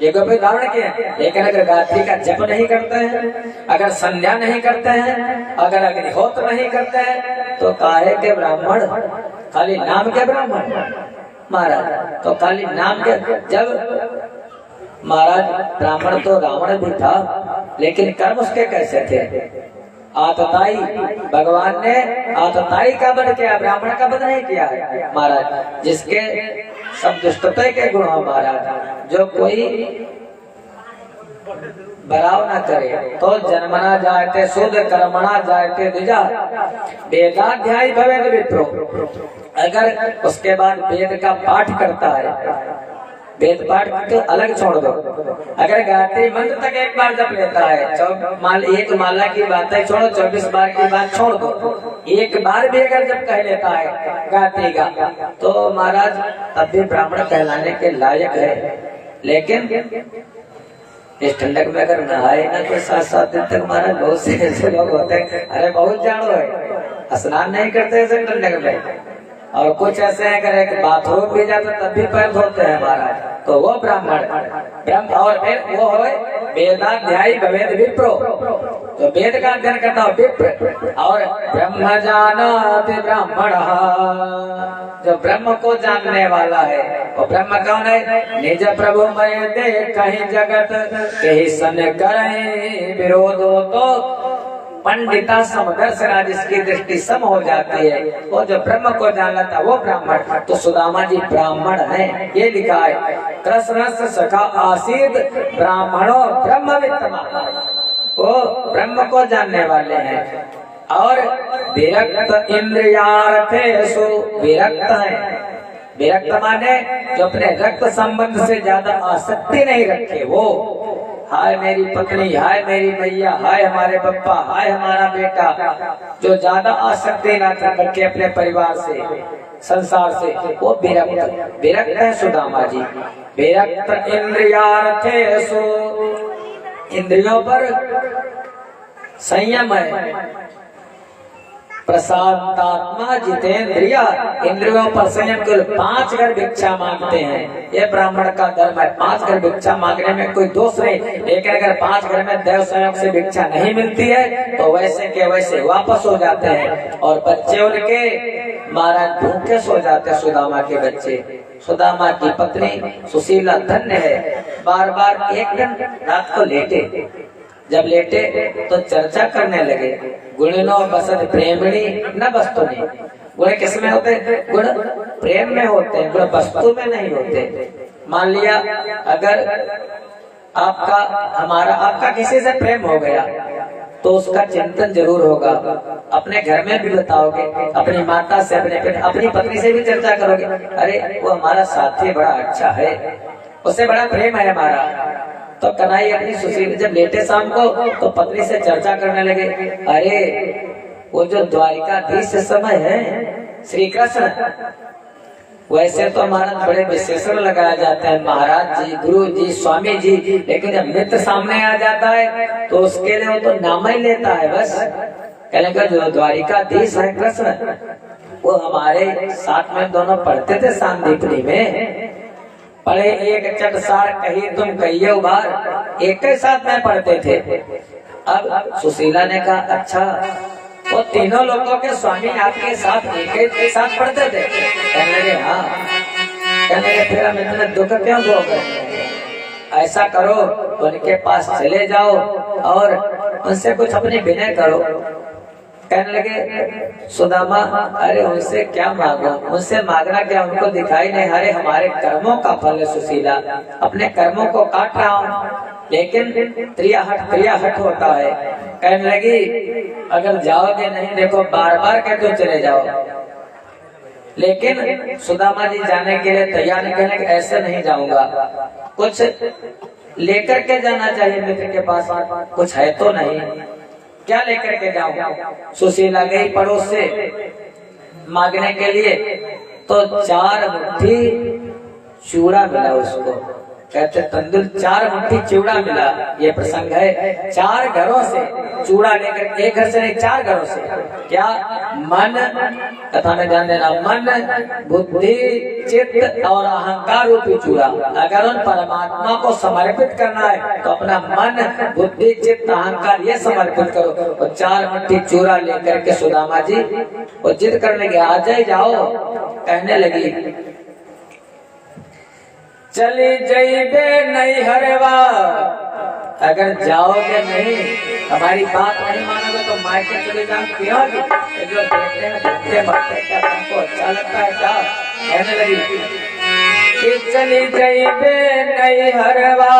यज्ञोपवीत धारण किए, लेकिन अगर गायत्री का जप नहीं करते हैं, अगर संध्या नहीं करते हैं, अगर अग्निहोत्र नहीं करते हैं, तो काहे के ब्राह्मण, खाली नाम के ब्राह्मण महाराज, तो खाली नाम के। जब महाराज ब्राह्मण तो रावण भी था, लेकिन कर्म उसके कैसे थे? आतताई, भगवान ने आतताई का वध किया, ब्राह्मण का वध नहीं किया है महाराज। जिसके सब दुष्टता के गुण हो महाराज, जो कोई बराव न करे तो जन्मना जायते शुद्ध कर्मणा जायते द्विजा वेदाध्यायी भवेद विप्रो। अगर उसके बाद वेद का पाठ करता है, वेद पाठ तो अलग छोड़ दो, अगर गायत्री मंत्र तक एक बार जप लेता है, एक माला की बात है छोड़ो, 24 बार की बात छोड़ दो, एक बार भी अगर जब कह लेता है गायत्री का, तो महाराज तब भी ब्राह्मण कहलाने के लायक है। लेकिन इस ठंडक में अगर नहाए ना तो 7-7 दिन तक महाराज बहुत से ऐसे लोग होते हैं, अरे बहुत जानो है, स्नान नहीं करते ऐसे ठंडक में, और कुछ ऐसे हैं करे बाथरूम भी जाते तब भी पैर धोते हैं महाराज, तो वो ब्राह्मण ब्रह्म। और फिर वो है वेदाध्यायी भवेद विप्रो, तो वेद का अध्ययन करता हो विप्र। और ब्रह्म जानाति ब्राह्मण, जो ब्रह्म को जानने वाला है वो ब्रह्म कौन है? निज प्रभु मैं दे कहीं जगत कहीं सन करें विरोध हो, तो पंडिता समदर्शना जिसकी दृष्टि सम हो जाती है, वो जो ब्रह्म को जान लेता वो ब्राह्मण। तो सुदामा जी ब्राह्मण है, ये लिखा है कृष्ण सखा आसीद ब्राह्मणों ब्रह्मवित्तमा, वो ब्रह्म को जानने वाले हैं। और विरक्त इंद्रियार्थेषु, विरक्त है, विरक्त माने जो अपने रक्त संबंध से ज्यादा आसक्ति नहीं रखे, वो हाय मेरी पत्नी, हाय मेरी मैया, हाय हमारे पप्पा, हाय हमारा बेटा, जो ज्यादा आसक्ति ना रखे अपने परिवार से संसार से, वो विरक्त, विरक्त है सुदामा जी। विरक्त इंद्रियार्थेषु, इंद्रियों पर संयम है। प्रशांतात्मा जितेंद्रिया, इंद्रियों पर संयम, केवल 5 घर भिक्षा मांगते हैं, ये ब्राह्मण का धर्म है। 5 घर भिक्षा मांगने में कोई दोष नहीं, लेकिन अगर 5 घर में देव संयोग से भिक्षा नहीं मिलती है तो वैसे के वैसे वापस हो जाते हैं, और बच्चे उनके महाराज भूखे सो जाते हैं। सुदामा के बच्चे, सुदामा की पत्नी सुशीला धन्य है, बार बार एक दिन रात को लेटे, जब लेटे तो चर्चा करने लगे, गुणिनो बसत प्रेमणी न वस्तुनि। गुण किस में होते हैं? गुण प्रेम में होते हैं, गुण वस्तु में नहीं होते। मान लिया अगर आपका किसी से प्रेम हो गया तो उसका चिंतन जरूर होगा, अपने घर में भी बताओगे, अपनी माता से, अपनी पत्नी से भी चर्चा करोगे, अरे वो हमारा साथी बड़ा अच्छा है, उससे बड़ा प्रेम है हमारा। तो कन्हैया अपनी सुशील जब लेटे शाम को तो पत्नी से चर्चा करने लगे, अरे वो जो द्वारिकाधीश समय है श्री कृष्ण, वैसे तो हमारा बड़े विशेषण लगाया जाता है, महाराज जी, गुरु जी, स्वामी जी, लेकिन जब मित्र सामने आ जाता है तो उसके लिए वो तो नाम ही लेता है बस। कहने का जो द्वारिकाधीश है कृष्ण, वो हमारे साथ में दोनों पढ़ते थे सांदीपनी में, पढ़े एक चटसार कही तुम कहिए बार, एक ही साथ में पढ़ते थे। अब सुशीला ने कहा अच्छा, वो तीनों लोगों के स्वामी आपके साथ एक ही साथ पढ़ते थे? कहने लगे हाँ। कहने लगे फिर हम इतना दुख क्यों भोग, ऐसा करो उनके पास चले जाओ और उनसे कुछ अपनी विनय करो। कहने लगे सुदामा, अरे उनसे क्या मांगो, उनसे मांगना क्या, उनको दिखाई नहीं, अरे हमारे कर्मों का फल है सुशीला, अपने कर्मों को काट रहा हूँ, लेकिन क्रियाहट होता है। कहने लगी अगर जाओगे नहीं, देखो बार बार कहते चले जाओ, लेकिन सुदामा जी जाने के लिए तैयार नहीं, कहने ऐसे नहीं जाऊंगा, कुछ लेकर के जाना चाहिए मित्र के पास, कुछ है तो नहीं, क्या लेकर के जाऊं? सुशीला गई पड़ोस से मांगने के लिए, तो 4 मुट्ठी चूड़ा मिला उसको, कहते तंदुर 4 मुट्ठी चूड़ा मिला। ये प्रसंग है, 4 घरों से चूड़ा लेकर, एक घर से नहीं 4 घरों से। क्या? मन, कथा में ध्यान देना, मन, बुद्धि, चित्त और अहंकार रूपी चूड़ा। अगर उन परमात्मा को समर्पित करना है तो अपना मन, बुद्धि, चित्त, अहंकार ये समर्पित करो। और 4 मुट्ठी चूड़ा लेकर के सुदामा जी वो जिद करने के आ जाओ, कहने लगी चली जइबे नहीं हरवा अगर जाओगे नहीं, हमारी बात नहीं मानोगे तो मायके चले जाओ। क्यों जो देखते हैं भूखे मरते, क्या तुमको अच्छा लगता है क्या? कहने लगी कि चली जाइबे नहीं हरवा,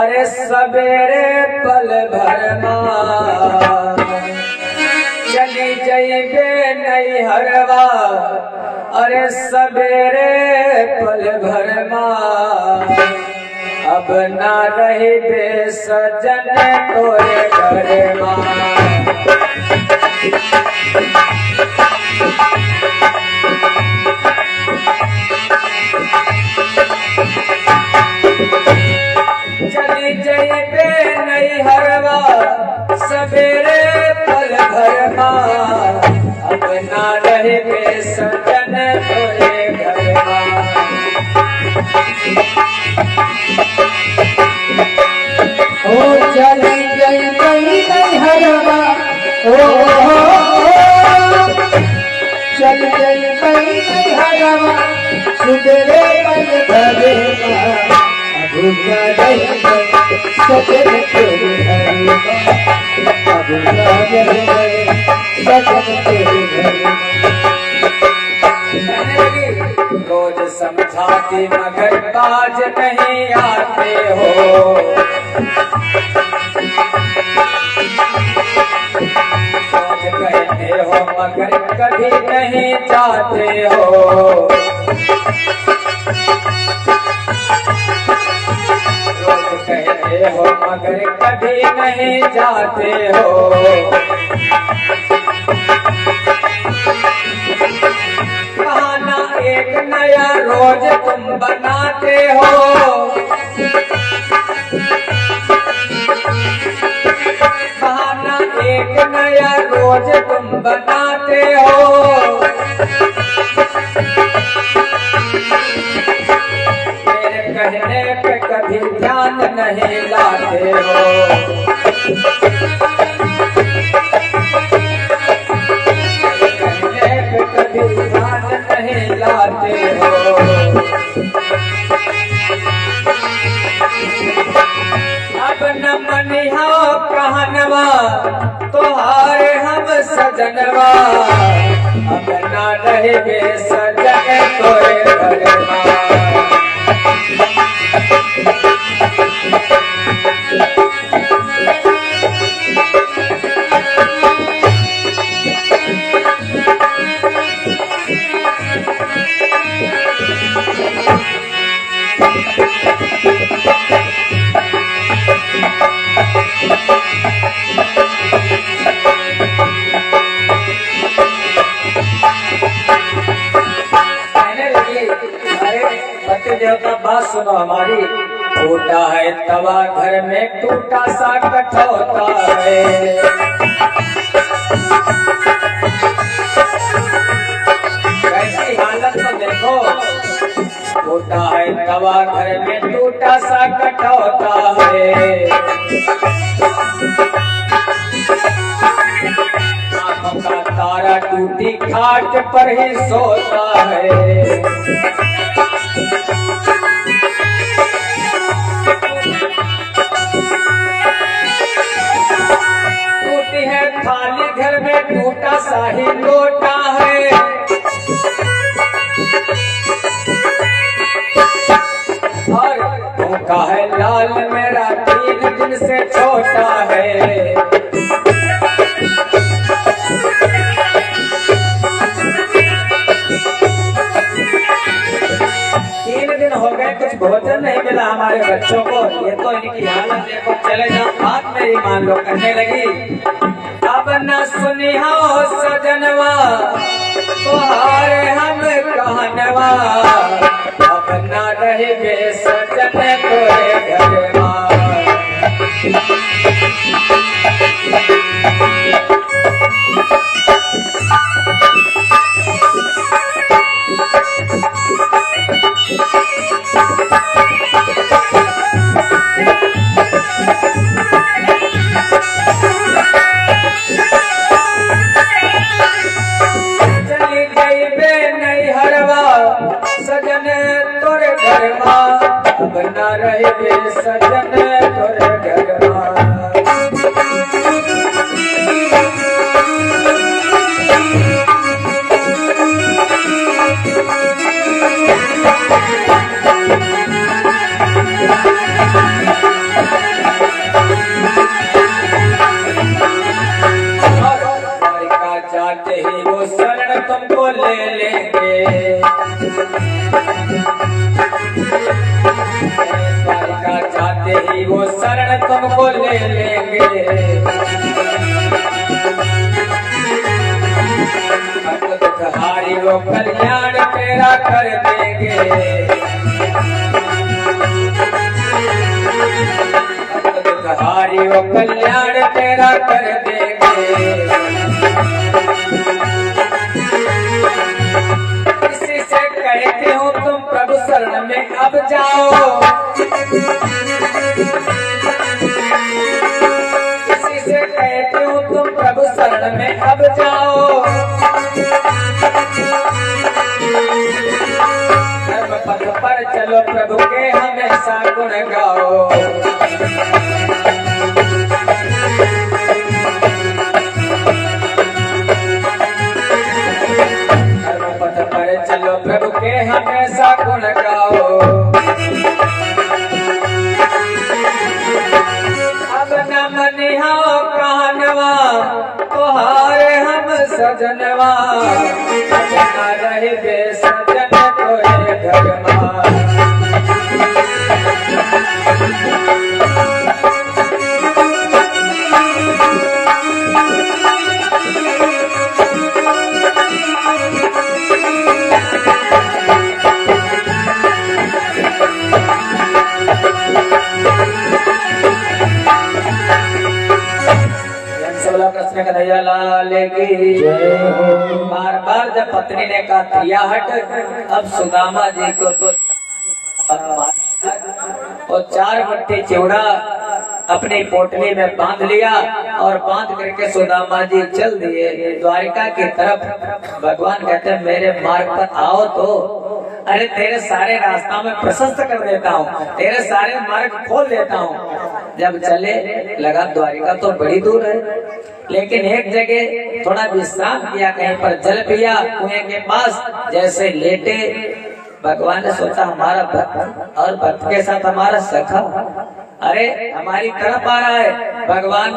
अरे सवेरे पल भरमा, चली जाइबे नहीं हरवा, अरे सवेरे पल भरमा, अब ना रही बे सजन तोरे घर मां। चली जाइबे नहीं हरवा, सवेरे पल भरमा, अब ना रही बे सजन तोरे घर मां। ओ चली गई नहीं हरवा, चल गई नहीं हरवा, सुबेरे पल भरमा, अब ना रही सजन तेरे घर मां, अब ना रही सजन तेरे घर मां। रोज समझाती मगर बाज नहीं आते हो, रोज कहते हो मगर कभी नहीं जाते हो, रोज कहते हो मगर कभी नहीं जाते हो। बहाना एक नया रोज तुम बनाते हो, बहाना एक नया रोज तुम बनाते हो, मेरे कहने पे कभी ध्यान नहीं लाते हो, नहीं लाते हो। अब न मनिहा कहनवा तोहारे हम सजनवा, अब न रहे बे सजन तोरे घर मां। देवता बात सुनो हमारी, टूटा है तवा घर में टूटा सा कठौता है, कैसी हालत तो देखो, टूटा है तवा घर में टूटा सा कठौता है, आंखों का तारा टूटी खाट पर ही सोता है, टूटी है थाली घर में टूटा सा ही लोटा है, और धोखा है लाल मेरा 3 दिन से छोटा है, 3 दिन हो गए कुछ भोजन नहीं मिला हमारे बच्चों को, ये तो इनकी हालत देखो। चले जाओ बात मेरी मान लो। कहने लगी अब न सुनी हो सजनवा तोहारे हम कहनवा, अब न रहे बे सजन तोरे घर मां। सजन तोरे घर मां, अब न रहे बे सजन तोरे जाते ही वो शरण तुमको ले लेंगे। द्वारिका जाते ही वो शरण तुमको ले लेंगे। दुखहारी वो कल्याण तेरा कर देंगे। दुखहारी वो कल्याण तेरा कर देंगे। इसी से कहती हूँ तुम प्रभु शरण में अब जाओ। इसी से कहती हूँ तुम प्रभु शरण में अब जाओ। धर्म पथ पर चलो प्रभु के हमेशा गुण गाओ। धर्म पथ पर चलो प्रभु के हमेशा गुण गाओ। अब न मनिहाओ कानवा तोहारे हम सजनवा। न रहे बेसजन तोरे घरमा। कृष्ण कन्हैया लाल की जय हो। बार बार जब पत्नी ने कहा प्रिया हट, अब सुदामा जी को तो और 4 मुट्ठी चिवड़ा अपनी पोटली में बांध लिया और बांध करके सुदामा जी चल दिए द्वारिका की तरफ। भगवान कहते हैं मेरे मार्ग पर आओ तो अरे तेरे सारे रास्ता में प्रशस्त कर देता हूँ, तेरे सारे मार्ग खोल देता हूँ। जब चले लगा द्वारिका तो बड़ी दूर है, लेकिन एक जगह थोड़ा विश्राम किया, कहीं पर जल पिया कुएं के पास। जैसे लेटे भगवान ने सोचा हमारा भक्त और भक्त के साथ हमारा सखा अरे हमारी तरफ आ रहा है। भगवान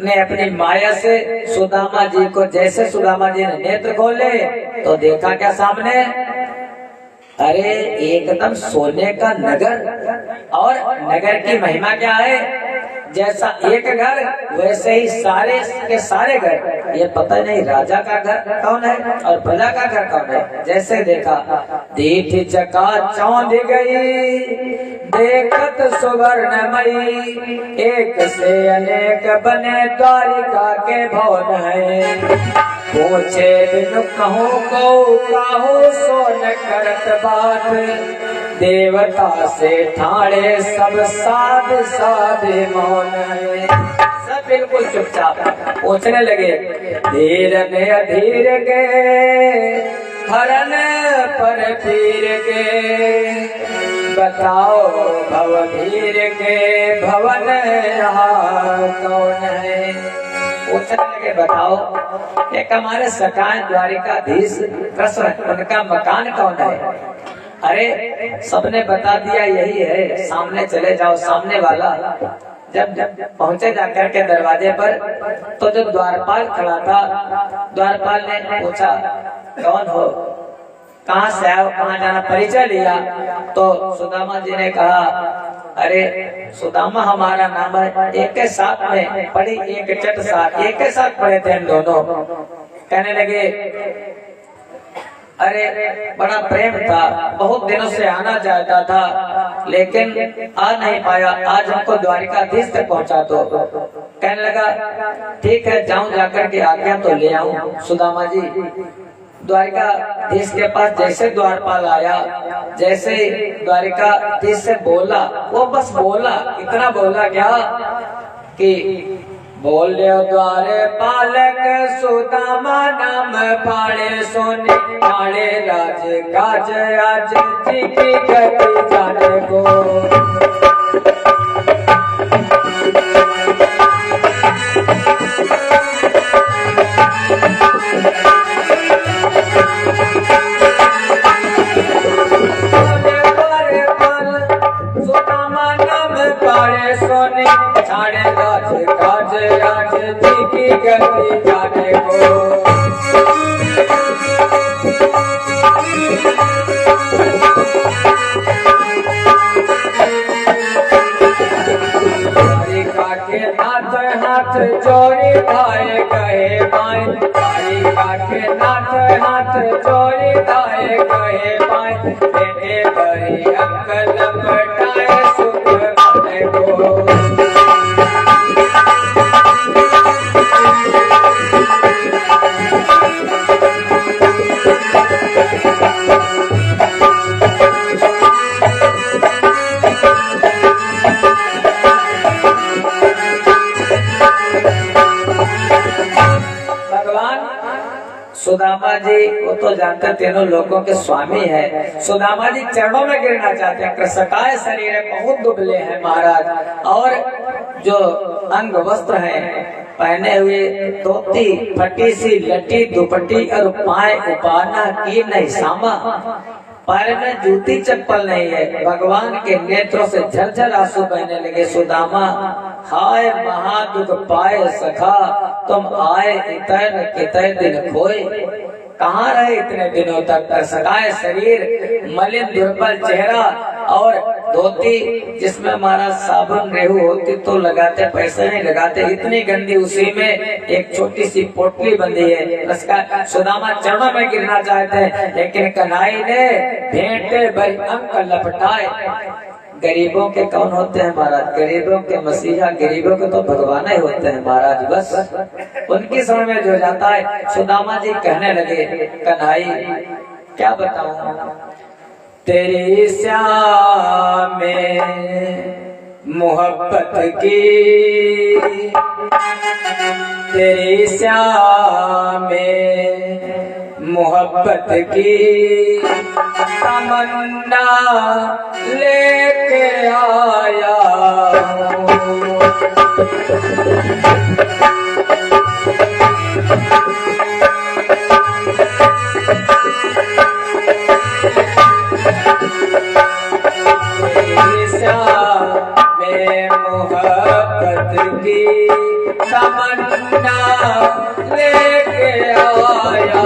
ने अपनी माया से सुदामा जी को, जैसे सुदामा जी ने नेत्र खोले तो देखा क्या सामने, अरे एकदम सोने का नगर। और नगर की महिमा क्या है, जैसा एक घर वैसे ही सारे के सारे घर। ये पता नहीं राजा का घर कौन है और प्रजा का घर कौन है। जैसे देखा दीठ चका चौंध गई, देखत सुवर्णमयी, एक से अनेक बने द्वारिका के भवन है। पूछे बिनु कहूँ को काहू सोन करत बात, देवता से ठाड़े सब साध साध मौन है। सब बिल्कुल चुपचाप पूछने लगे, धीर ने अधीर के हरण पर पीर के, बताओ भवधीर के भवन यहाँ कौन है। पूछने लगे बताओ एक हमारे सकाय द्वारिकाधीश कृष्ण, उनका मकान कौन है। अरे सबने बता दिया यही है, सामने चले जाओ। सामने वाला जब पहुंचे जाकर के दरवाजे पर, तो जो द्वारपाल खड़ा था, द्वारपाल ने पूछा कौन हो, कहाँ से आओ, कहाँ जाना, परिचय लिया। तो सुदामा जी ने कहा अरे सुदामा हमारा नाम है। एक के साथ में पढ़ी, एक चट साथ, एक के साथ पढ़े थे हम दोनों। कहने लगे अरे बड़ा प्रेम था, बहुत दिनों से आना चाहता था लेकिन आ नहीं पाया, आज हमको द्वारिकाधीश तक पहुंचा दो। कहने लगा ठीक है जाऊं, जाकर के आज्ञा तो ले आऊं। सुदामा जी द्वारिकाधीश के पास जैसे द्वारपाल आया, जैसे द्वारिकाधीश से बोला, वो बस बोला, इतना बोला क्या कि बोल्यो द्वारे पालक सुदामा नाम पाड़े, सोने पाड़े राज काज, आज जी की गति जाने को। सुदामा नाम पाड़े, सोने छाड़े राज काज, आज जी की गति जाने को। भाई काके नाथ हाथ जोड़ी दाए कहे पाए बेटे बड़ी अंकल लपटाए सुख पाए को सुदामा जी वो तो जानते तीनों लोगों के स्वामी है। सुदामा जी चरणों में गिरना चाहते हैं। कृषकाय शरीर है, बहुत दुबले हैं महाराज, और जो अंग वस्त्र हैं पहने हुए धोती फटी सी लटी दुपट्टी और पाए उपाना की नहीं सामा, पैर में जूती चप्पल नहीं है। भगवान के नेत्रों से झरझर आंसू बहने लगे। सुदामा हाय महादुख पाए सखा, तुम आए इतर कितने दिन खोए, कहाँ रहे इतने दिनों तक। सकाए शरीर, मलिन दुर्बल चेहरा और धोती जिसमें हमारा साबुन रेहू होती तो लगाते, पैसे नहीं लगाते, इतनी गंदी, उसी में एक छोटी सी पोटली बंधी है। उसका सुदामा चरणों में गिरना चाहते हैं, लेकिन कन्हई ने भेंटे भरी अंक लपटाए। गरीबों के कौन होते हैं महाराज? गरीबों के मसीहा, गरीबों के तो भगवान ही होते हैं महाराज। बस उनकी समझ में जो जाता है। सुदामा जी कहने लगे कन्हई क्या बताऊं, तेरी श्याम में मोहब्बत की, तेरी श्याम में मोहब्बत की तमन्ना लेके आया हूँ। में मोहब्बत की तमन्ना लेके आया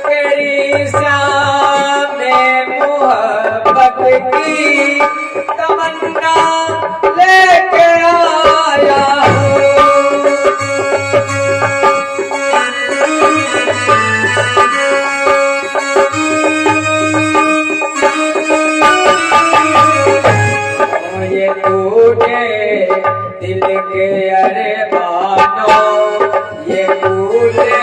तेरी श्याम में मोहब्बत की तमन्ना लेके आया दिल के अरे बानो, ये टूटे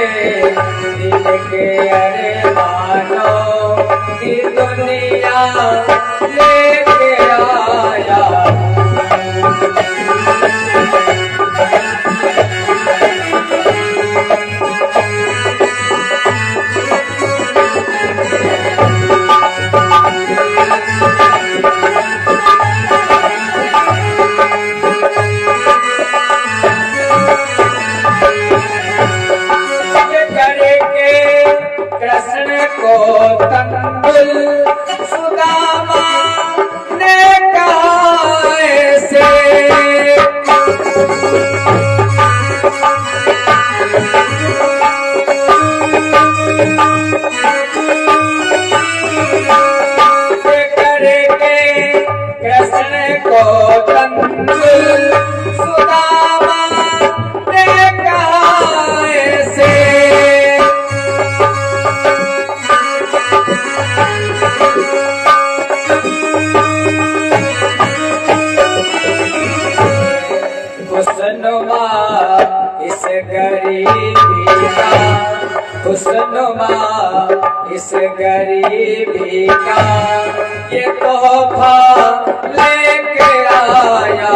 दिल के अरे बानो की दुनिया लेके आया। कृष्ण को तंबुल सुदामा ने कहा ऐसे, करके कृष्ण को तंबुल सुदामा ने कहा ऐसे, हुस्नुमा इस गरीबी का, हुस्नुमा इस गरीबी का ये तोहफा लेके आया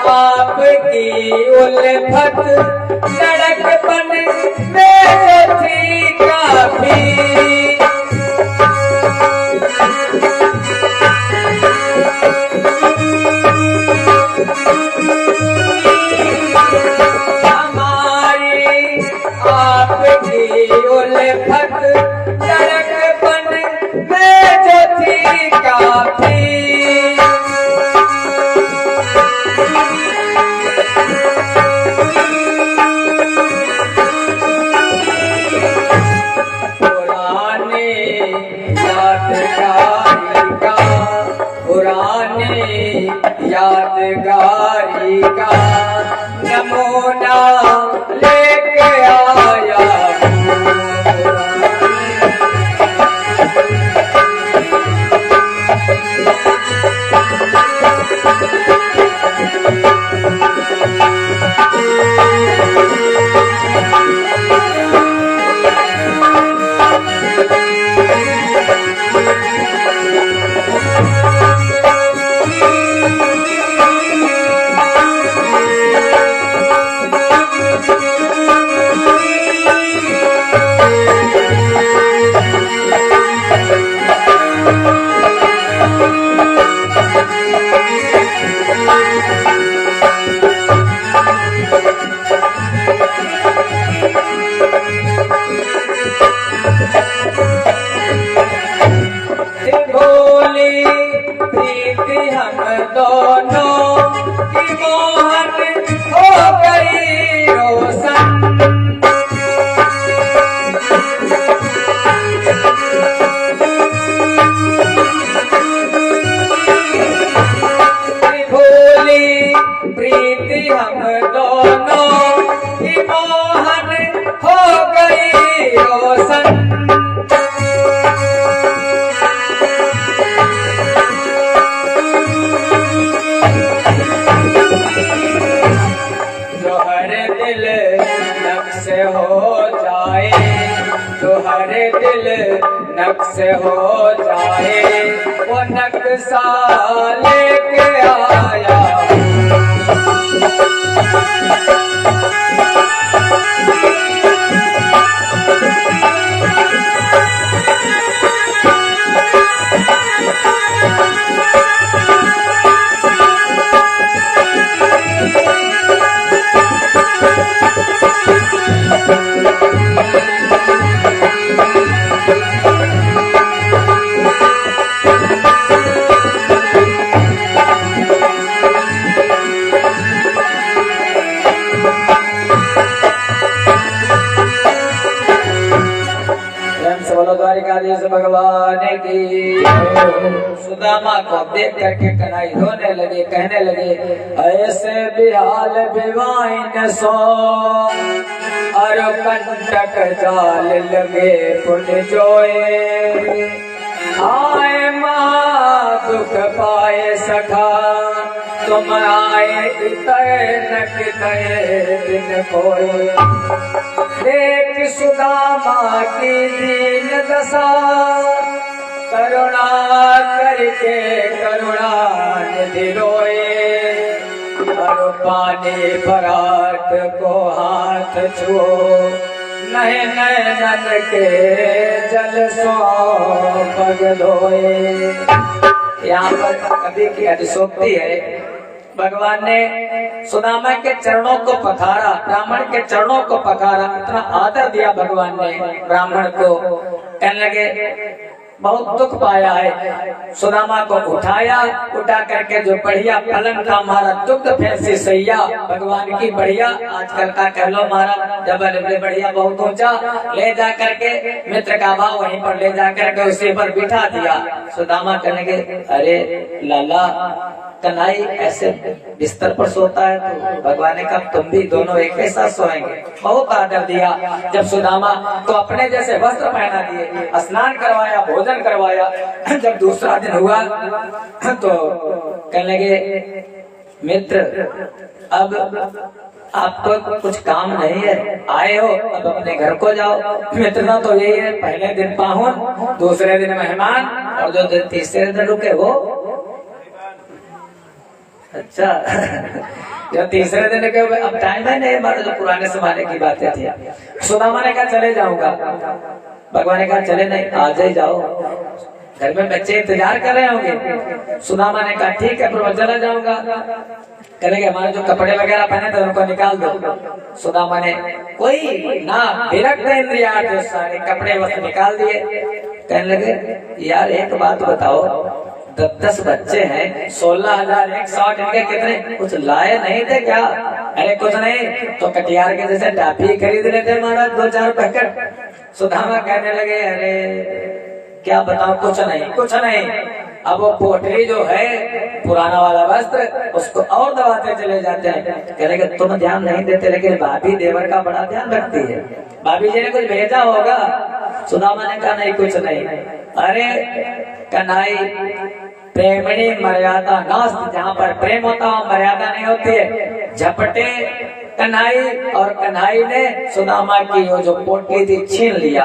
आपकी उल्फत लड़कपन में जो थी काफी। हमारी आपकी उल्फत लड़कपन में जो थी काफी। यादगारी का नमूना लेके आया प्रीति हम दोनों की मोहन हो गई रोशन। भोली प्रीति हम दोनों की मोहन हो गई रोशन। हो जाए तो हर दिल नक्श हो जाए वो नक्शा लेके आया। द्वारिकाधीश भगवान की। सुदामा को देख करके कन्हई रोने लगे, कहने लगे ऐसे बिहाल बिवाइन सो और कंटक जाल लगे पुण्य जोए। आए माँ दुख पाए सखा तुम आए इतने न कितने दिन कोई। देख सुदामा की दीन दशा करुणा करके करुणा निधि रोए। और पानी भरात को हाथ छुओ नहीं नैनन के जल सो पग धोए। यहाँ पर कवि की अतिशोक्ति है। भगवान ने सुदामा के चरणों को पखारा, ब्राह्मण के चरणों को पखारा, इतना आदर दिया भगवान ने ब्राह्मण को। कहने लगे बहुत दुख पाया है। सुदामा को उठाया, उठा करके जो बढ़िया पलंग था हमारा दुग्ध फैंसी सैया भगवान की बढ़िया, आजकल का कह लो हमारा डबल बढ़िया बहुत ऊंचा, ले जा करके मित्र का भाव वहीं पर ले जा करके उसी पर बिठा दिया। सुदामा कहने लगे अरे लाला कन्हई ऐसे बिस्तर पर सोता है, तो भगवान ने कहा तुम भी दोनों एक ही साथ सोएंगे। बहुत आदर दिया। जब सुदामा को अपने जैसे वस्त्र पहना दिए, स्नान करवाया, भोजन करवाया। जब दूसरा दिन हुआ तो कहने लगे मित्र अब आपको कुछ काम नहीं है, आए हो अब अपने घर को जाओ। मित्रता तो यही है, पहले दिन पाहुन, दूसरे दिन मेहमान और जो दिन तीसरे दिन रुके वो अच्छा जो तीसरे दिन के अब टाइम है नहीं, हमारे जो पुराने जमाने की बातें थी। सुदामा ने कहा चले जाऊंगा, भगवान ने कहा चले नहीं, आज ही जाओ, घर में बच्चे इंतजार कर रहे होंगे। सुदामा ने कहा ठीक है प्रभु चला जाऊंगा। कहेंगे हमारे जो कपड़े वगैरह पहने थे उनको निकाल दो। सुदामा ने कोई ना विरक्त इंद्रिया थे, सारे कपड़े वस्त्र निकाल दिए। कहने लगे यार एक बात बताओ, 10 बच्चे हैं, 16,160 इनके कितने, कुछ लाए नहीं थे क्या? अरे कुछ नहीं तो कटियार के जैसे टाफी खरीद लेते महाराज 2-4 पैकेट। सुदामा कहने लगे अरे क्या बताओ, कुछ नहीं कुछ नहीं। अब वो पोटली जो है पुराना वाला वस्त्र उसको और दबाते चले जाते हैं। कह रहे तुम ध्यान नहीं देते, लेकिन भाभी देवर का बड़ा ध्यान रखती है, भाभी जी ने कुछ भेजा होगा। सुदामा ने कहा नहीं कुछ नहीं। अरे कन्हई प्रेमणी मर्यादा नास्त, जहाँ पर प्रेम होता है मर्यादा नहीं होती है। झपटे कन्हई और कन्हई ने सुदामा की वो जो पोटली थी छीन लिया।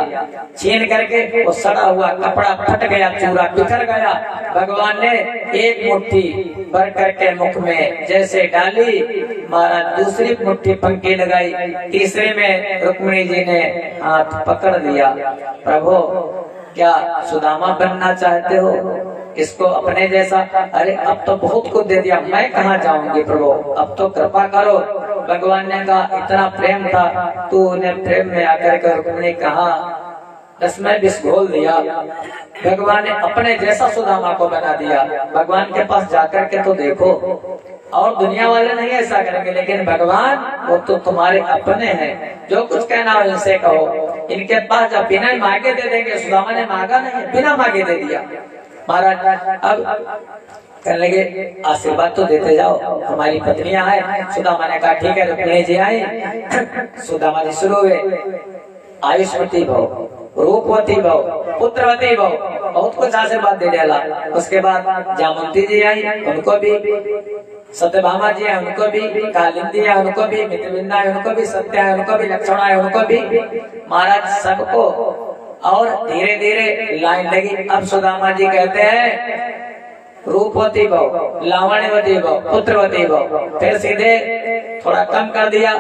छीन करके वो सड़ा हुआ कपड़ा फट गया, चूरा बिखर गया। भगवान ने एक मुट्ठी भर करके मुख में जैसे डाली, महाराज दूसरी मुट्ठी पंखी लगाई, तीसरे में रुक्मिणी जी ने हाथ पकड़ लिया। प्रभु क्या सुदामा बनना चाहते हो, इसको अपने जैसा? अरे अब तो बहुत कुछ दे दिया, मैं कहाँ जाऊंगी प्रभु, अब तो कृपा करो। भगवान ने कहा इतना प्रेम था, तू उन्हें प्रेम में आकर के रुक्मिणी कहा रस में विष घोल दिया। भगवान ने अपने जैसा सुदामा को बना दिया। भगवान के पास जाकर के तो देखो, और दुनिया वाले नहीं ऐसा करेंगे, लेकिन भगवान वो तो तुम्हारे अपने हैं, जो कुछ कहना हो इनसे कहो। इनके पास जब बिना मांगे दे देंगे। सुदामा ने मांगा नहीं, बिना मांगे दे दिया। महाराज अब कहने लगे आशीर्वाद तो देते जाओ, हमारी पत्नियां हैं। सुदामा ने कहा ठीक है, रुक्मिणी जी आई। सुदामा जी शुरू हुए, आयुष्मती भव, रूपवती भव, पुत्रवती भव, बहुत कुछ आशीर्वाद दे डाला। उसके बाद जामवंती जी आई, उनको भी, सत्यभामा जी है उनको भी, कालिंदी है उनको भी, मित्रविंदा है उनको भी, सत्या है उनको भी, लक्षणा है उनको भी। महाराज सबको, और धीरे धीरे लाइन लगी। अब सुदामा जी कहते हैं रूपवती भव, लावण्यवती भव, पुत्रवती भव। फिर सीधे थोड़ा कम कर दिया,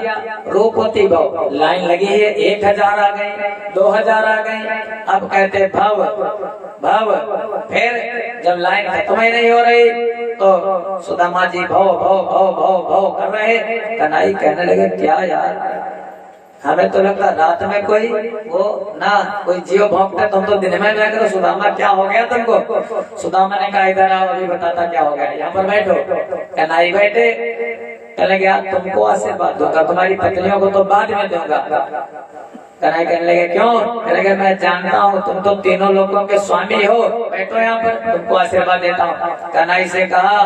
रूपवती भव। लाइन लगी है, 1000 आ गई, 2000 आ गई। अब कहते भव भव। फिर जब लाइन खत्म ही नहीं हो रही तो सुदामा जी भव भव भव भव भव कर रहे। कन्हई कहने लगे क्या यार, हमें तो लगता रात में कोई वो ना कोई जियो भौंकता, तुम तो दिन में मैं करो। सुदामा क्या हो गया तुमको? सुदामा ने कहा इधर आओ, अभी बताता क्या हो गया, यहाँ पर बैठो। कन्हई बैठे, कहने लगे तुमको आशीर्वाद दूंगा, तुम्हारी पत्नियों को तो बाद में दूंगा। कन्हई कहने लगे क्यों? कहने लगे मैं जानता हूँ तुम तो तीनों लोगों के स्वामी हो, बैठो यहाँ पर, तुमको आशीर्वाद देता हूँ। कन्हई से कहा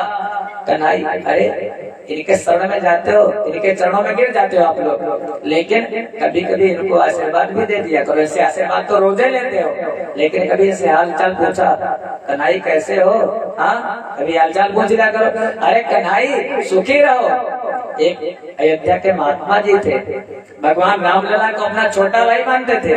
कन्हई अरे इनके शरण में जाते हो, इनके चरणों में गिर जाते हो आप लोग, लेकिन कभी कभी इनको आशीर्वाद भी दे दिया करो। ऐसे आशीर्वाद तो रोजे लेते हो, लेकिन कभी ऐसे हालचाल पूछा कन्हई कैसे हो, हाँ कभी हालचाल पूछ लिया करो। अरे कन्हई सुखी रहो। एक अयोध्या के महात्मा जी थे, भगवान रामलला को अपना छोटा भाई मानते थे।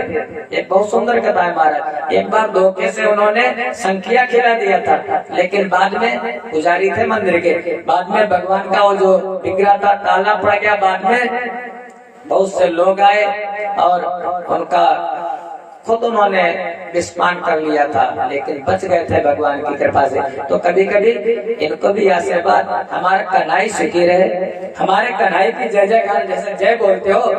एक बहुत सुंदर कथा है महाराज। एक बार धोखे से उन्होंने संखिया खिला दिया था, लेकिन बाद में पुजारी थे मंदिर के, बाद में भगवान का वो जो विग्रह था ताला पड़ गया। बाद में बहुत से लोग आए और उनका खुद उन्होंने विस्पान कर लिया था, लेकिन बच गए थे भगवान की कृपा से। तो कभी कभी इनको भी आशीर्वाद, हमारा कन्हई सुखी रहे, हमारे कन्हई की जय जयकार, जैसे जय बोलते हो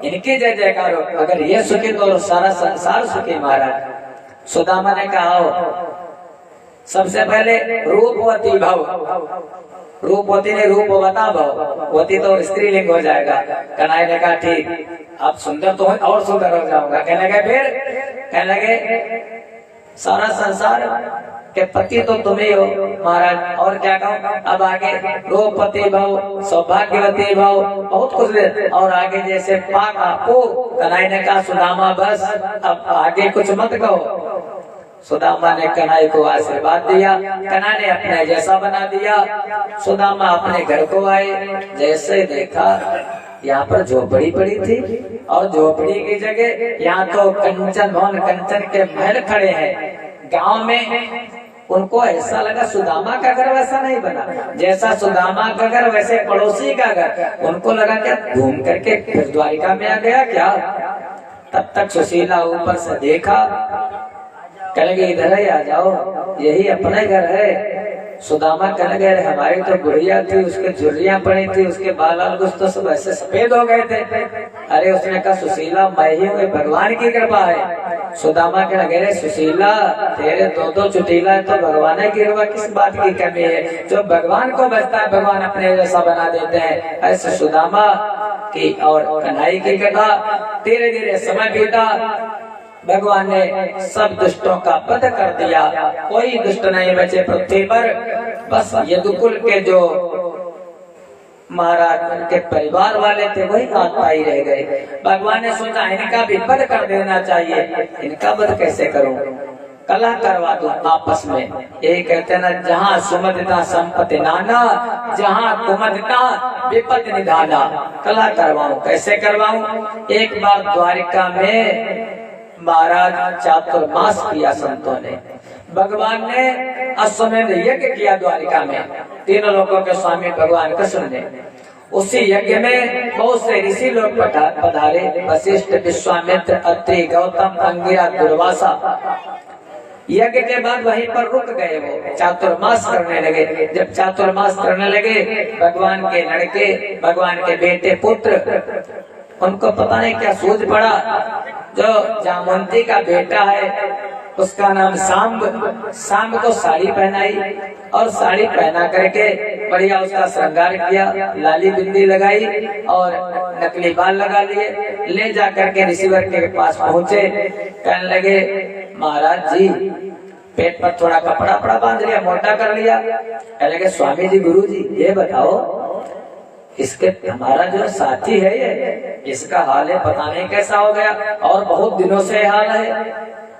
इनकी जय जयकार हो। अगर ये सुखी तो सारा संसार सुखी। महाराज सुदामा ने कहा सबसे पहले रूपवती भव। रूपवती ने रूपवता भव, वती तो स्त्रीलिंग हो जाएगा। कन्हई ने कहा ठीक, अब सुंदर तो और सुंदर हो जाऊंगा। कहने लगे फिर कहने लगे सारा संसार के पति तो तुम ही हो महाराज, और क्या कहूँ। अब आगे रूपवती भव, सौभाग्यवती भव, बहुत कुछ दे, और आगे जैसे पाक आपको। कन्हई ने कहा सुदामा बस अब आगे कुछ मत कहो। सुदामा ने कन्हई को आशीर्वाद दिया, कन्हई ने अपने जैसा बना दिया। सुदामा अपने घर को आए, जैसे देखा यहाँ पर झोपड़ी पड़ी थी, और झोपड़ी की जगह यहाँ तो कंचन भवन, कंचन के महल खड़े हैं। गांव में उनको ऐसा लगा सुदामा का घर वैसा नहीं बना, जैसा सुदामा का घर वैसे पड़ोसी का घर। उनको लगा क्या घूम करके फिर द्वारिका में आ गया क्या। तब तक सुशीला ऊपर से देखा, कहने लगे इधर ही आ जाओ, यही अपना ही घर है। सुदामा कहने लगे हमारी तो गुड़िया थी, उसके झुर्रियां पड़ी थी, उसके बाल कुछ तो सब ऐसे सफेद हो गए थे। अरे उसने कहा सुशीला मैं ही हूँ, भगवान की कृपा है। सुदामा कहने लगे सुशीला तेरे दो चुटीला है तो भगवान की कृपा किस बात की कमी है, जो भगवान को बचता है भगवान अपने जैसा बना देते हैं। ऐसे सुदामा की और कन्हई की कथा। धीरे धीरे समय बीता, भगवान ने सब दुष्टों का वध कर दिया, कोई दुष्ट नहीं बचे पृथ्वी पर। बस यदुकुल के जो महाराज उनके परिवार वाले थे वही आत्माई रह गए। भगवान ने सोचा इनका भी वध कर देना चाहिए, इनका वध कैसे करूं, कला करवा दूं आपस में। यही कहते ना जहाँ सुमदता संपत्ति नाना, जहाँ कुमदता विपद निधाना। कला करवाऊं, कैसे करवाऊं। एक बार द्वारिका में महाराज चातुर्मास किया संतों ने, भगवान ने अश्वमेध यज्ञ किया द्वारिका में, तीनों लोगों के स्वामी भगवान कृष्ण ने। उसी यज्ञ में बहुत से ऋषि लोग पधारे, वशिष्ठ, विश्वामित्र, अत्रि, गौतम, अंगिरा, दुर्वासा। यज्ञ के बाद वहीं पर रुक गए, वो चातुर्मास करने लगे। जब चातुर्मास करने लगे, भगवान के लड़के, भगवान के बेटे, पुत्र, उनको पता नहीं क्या सूझ पड़ा। जो जामवंती का बेटा है उसका नाम सांब, सांब को साड़ी पहनाई और साड़ी पहना करके बढ़िया उसका श्रृंगार किया, लाली बिंदी लगाई और नकली बाल लगा लिए। ले जा करके ऋषिवर के पास पहुँचे, कहने लगे महाराज जी पेट पर थोड़ा कपड़ा पड़ा बांध लिया, मोटा कर लिया। कहने लगे स्वामी जी, गुरु जी ये बताओ इसके हमारा जो साथी है ये, इसका हाल है पता नहीं कैसा हो गया और बहुत दिनों से हाल है।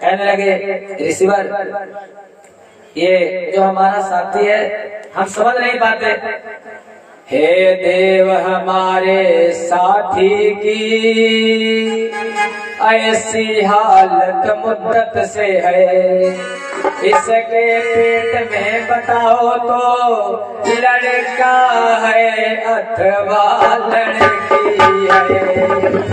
कहने लगे ऋषिवर ये जो हमारा साथी है हम समझ नहीं पाते। हे देव हमारे साथी की ऐसी हालत मुद्दत से है, इसके पेट में बताओ तो लड़का है अथवा लड़की है।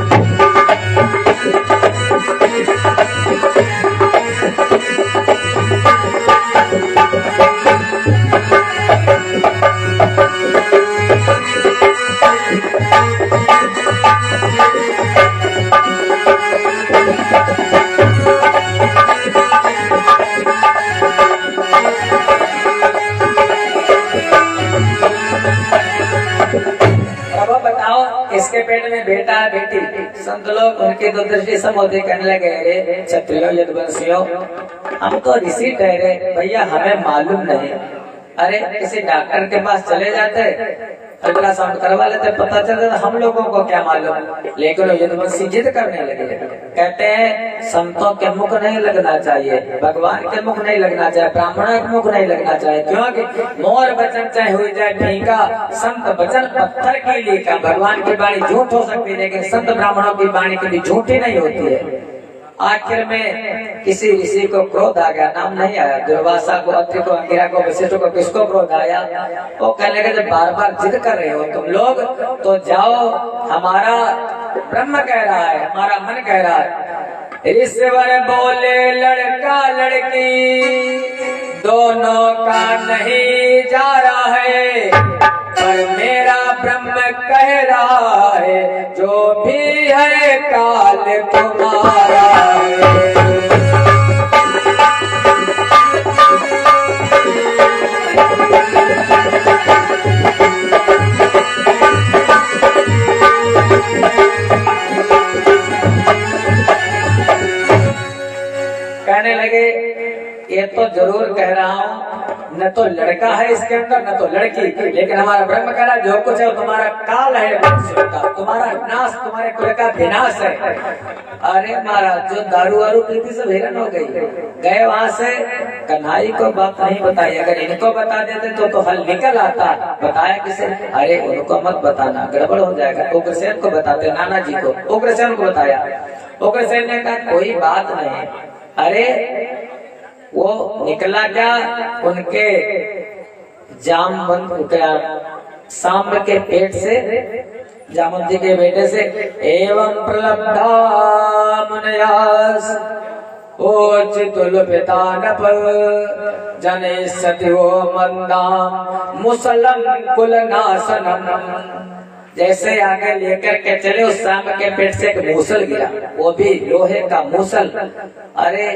इसके पेट में बेटा है बेटी। संत लोग उनकी तो दृष्टि समोधि करने लगे, अरे क्षत्रियो यदुवंशियों हम तो ऋषि ठहरे भैया, हमें मालूम नहीं। अरे किसी डॉक्टर के पास चले जाते, अल्ट्रासाउंड करवा लेते, पता चलता हम लोगों को क्या मालूम। लेकिन यदुवंशी जिद करने लगे, कहते हैं संतों के मुख नहीं लगना चाहिए, भगवान के मुख नहीं लगना चाहिए, ब्राह्मणों के मुख नहीं लगना चाहिए, क्योंकि मोर वचन चाहे हुई जाए फीका, संत वचन पत्थर की लीका। भगवान की वाणी झूठ हो सकती है लेकिन संत ब्राह्मणों की वाणी कभी झूठी नहीं होती है। आखिर में किसी ऋषि को क्रोध आ गया, नाम नहीं आया, दुर्वासा को, अत्रि को, अंगिरा को, वशिष्ठ को, किसको क्रोध आया। वो कहने लगे जब बार बार जिद कर रहे हो तुम लोग तो जाओ, हमारा ब्रह्म कह रहा है, हमारा मन कह रहा है। ऋषिवर बोले लड़का लड़की दोनों का नहीं जा रहा है, पर मेरा ब्रह्म कह रहा है जो भी है काल तुम्हारा है। कहने लगे ये तो जरूर कह रहा हूँ, न तो लड़का है इसके अंदर न तो लड़की, लेकिन हमारा ब्रह्म कह रहा जो कुछ है तुम्हारा काल है, तुम्हारा नाश, तुम्हारे कुल का विनाश है। अरे महाराज जो दारू वारू पीती सब हैरान हो गई, गए वहां से कन्हई को बात नहीं बताई, अगर इनको बता देते तो हल निकल आता। बताया किसे, अरे उनको मत बताना गड़बड़ हो जाएगा। उग्रसेन को बताते, नाना जी को, उग्रसेन को बताया। उग्रसेन ने कहा कोई बात नहीं, अरे वो निकला क्या, उनके जामवंत क्या सांब के पेट से, जामवंती के बेटे से, एवं प्रलब्धा मुनयास ओचितुलपितानप जने सतिवो मंदाम मुसलम कुलनाशनम। जैसे आगे लेकर के चले उस सांब के पेट से एक मूसल गिरा, वो भी लोहे का मूसल। अरे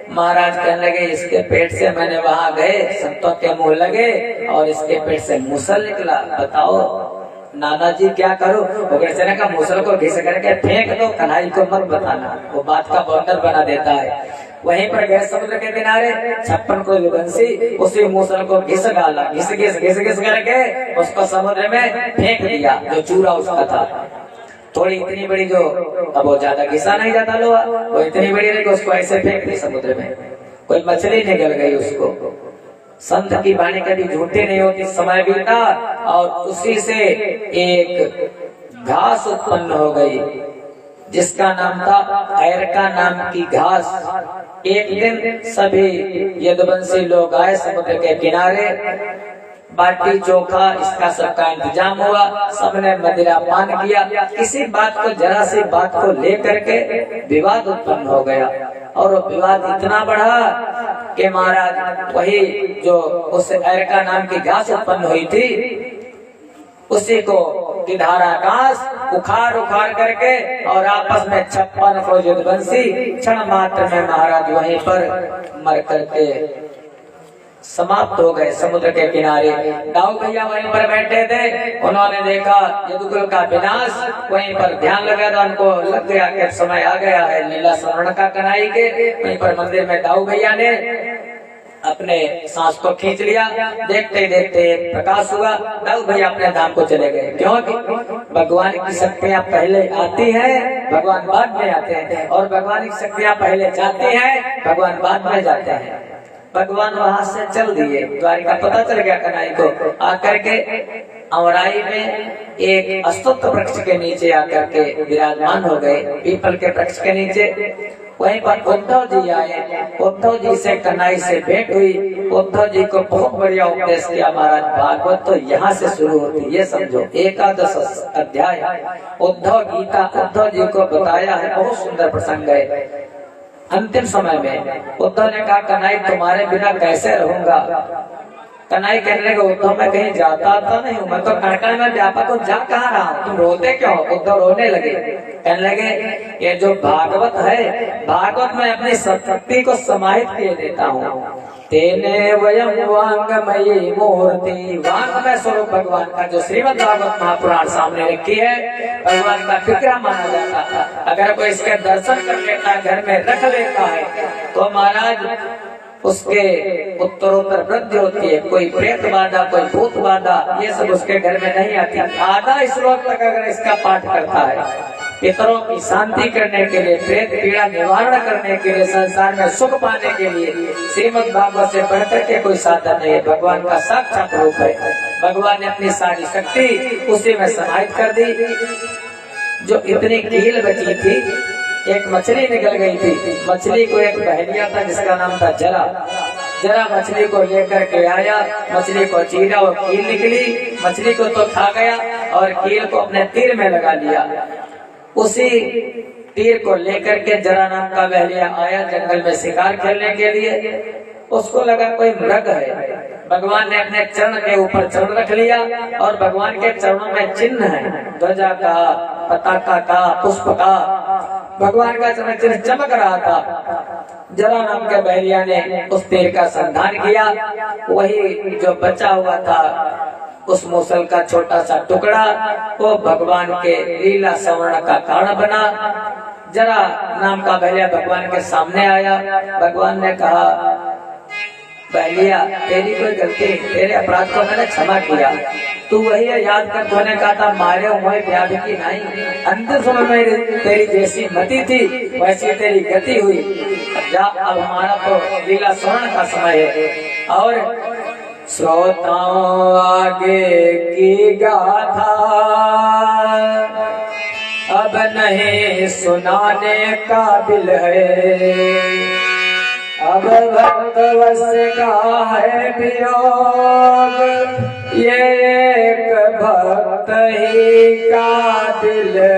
महाराज कहने लगे इसके पेट से, मैंने वहां गए संतों के मुंह लगे और इसके पेट से मूसल निकला, बताओ नाना जी क्या करो। वो का मूसल को घिस करके फेंक दो, कन्हई को मत बताना, वो बात का बॉर्डर बना देता है। वहीं पर गए समुद्र के किनारे 56 को बंसी, उसी मूसल को घिस डाला, घिस करके उसको समुद्र में फेंक दिया, जो चूरा उसका था। थोड़ी इतनी बड़ी जो, अब वो ज्यादा घिसा नहीं जाता लोहा, वो इतनी बड़ी रही, उसको ऐसे फेंक दी समुद्र में, कोई मछली निकल गई उसको। संत की वाणी कभी झूठी नहीं होती। समय बीता और उसी से एक घास उत्पन्न हो गई जिसका नाम था ऐरका नाम की घास। एक दिन सभी यदुवंशी लोग आए समुद्र के किनारे, बाटी चोखा इसका सबका इंतजाम हुआ, सबने मदिरा पान किया। किसी बात को, जरा सी बात को लेकर के विवाद उत्पन्न हो गया और वो विवाद इतना बढ़ा कि महाराज वही जो उस ऐरका नाम की घास उत्पन्न हुई थी, उसी को किधाराकाश उखाड़ करके और आपस में 56 को यदुवंशी क्षण मात्र में महाराज वहीं पर मर करके समाप्त हो गए समुद्र के किनारे। दाऊ भैया वहीं पर बैठे थे, उन्होंने देखा यदुकुल का विनाश, वहीं पर ध्यान लगा था, उनको लग गया कि समय आ गया है लीला स्वर्ण का कन्हई के। वहीं पर मंदिर में दाऊ भैया ने अपने सांस को खींच लिया, देखते देखते प्रकाश हुआ, दाऊ भैया अपने धाम को चले गए। क्योंकि भगवान की शक्तियाँ पहले आती हैं, भगवान बाद में आते हैं, और भगवान की शक्तियाँ पहले जाती हैं, भगवान बाद में जाते हैं। भगवान वहां से चल दिए, द्वारिका पता चल गया कन्हई को। आकर के अमराई में एक अस्तुत वृक्ष के नीचे आकर के विराजमान हो गए, पीपल के वृक्ष के नीचे। वहीं पर उद्धव जी आए, उद्धव जी से कन्हई से भेंट हुई। उद्धव जी को बहुत बढ़िया उपदेश किया महाराज। भागवत तो यहाँ से शुरू होती है, ये समझो। 11 अध्याय उद्धव गीता उद्धव जी को बताया है, बहुत सुंदर प्रसंग है। अंतिम समय में उद्धव ने कहा कन्हई तुम्हारे बिना कैसे रहूंगा। कन्हई कहने लगे उद्धव मैं कहीं जाता था नहीं हूँ, मैं तो कणकण में व्यापक हूँ, जा कहाँ रहा हूँ, तुम रोते क्यों। उद्धव रोने लगे, कहने लगे ये जो भागवत है, भागवत में अपनी शक्ति को समाहित किए देता हूँ। तेने वयम वांगमयी मूर्ति, वांगमय स्वरूप भगवान का जो श्रीमद् भागवत महापुराण सामने रखी है, भगवान का विग्रह माना जाता है। अगर कोई इसके दर्शन कर लेता है, घर में रख लेता है, तो महाराज उसके उत्तरोत्तर वृद्धि होती है। कोई प्रेत बाधा, कोई भूत बाधा, ये सब उसके घर में नहीं आती। आधा श्लोक तक अगर इसका पाठ करता है, पितरों की शांति करने के लिए, प्रेत पीड़ा निवारण करने के लिए, संसार में सुख पाने के लिए श्रीमद् भागवत से बढ़कर के कोई साधन नहीं है। भगवान का साक्षात रूप है। भगवान ने अपनी सारी शक्ति उसी में समाहित कर दी। जो इतनी कील बची थी, एक मछली निकल गई थी। मछली को एक बहलिया था जिसका नाम था जरा। जरा मछली को लेकर के आया, मछली को चीरा और कील निकली। मछली को तो खा गया और कील को अपने तीर में लगा लिया। उसी तीर को लेकर के जरा नाम का बहलिया आया जंगल में शिकार खेलने के लिए। उसको लगा कोई मृग है। भगवान ने अपने चरण के ऊपर चरण रख लिया और भगवान के चरणों में चिन्ह है, ध्वजा का, पताका का, पुष्प का। भगवान का चरण चिन्ह चमक रहा था। जरा नाम के बहलिया ने उस तीर का संधान किया। वही जो बचा हुआ था, उस मूसल का छोटा सा टुकड़ा, वो भगवान के लीला सवर्ण का कारण बना। जरा नाम का बहलिया भगवान के सामने आया। भगवान ने कहा बहलिया तेरी कोई गलती नहीं, तेरे अपराध को मैंने क्षमा किया। तू वही है, याद कर तूने कहा था मारे हुए व्याधि की नहीं। अंतिम समय में तेरी जैसी मति थी वैसी तेरी गति हुई। जा अब हमारा तो लीला स्वर्ण का समय है। और श्रोताओं आगे की गाथा अब नहीं सुनाने काबिल है। अब भक्त वश्य का है वियोग, ये एक भक्त ही का दिल है।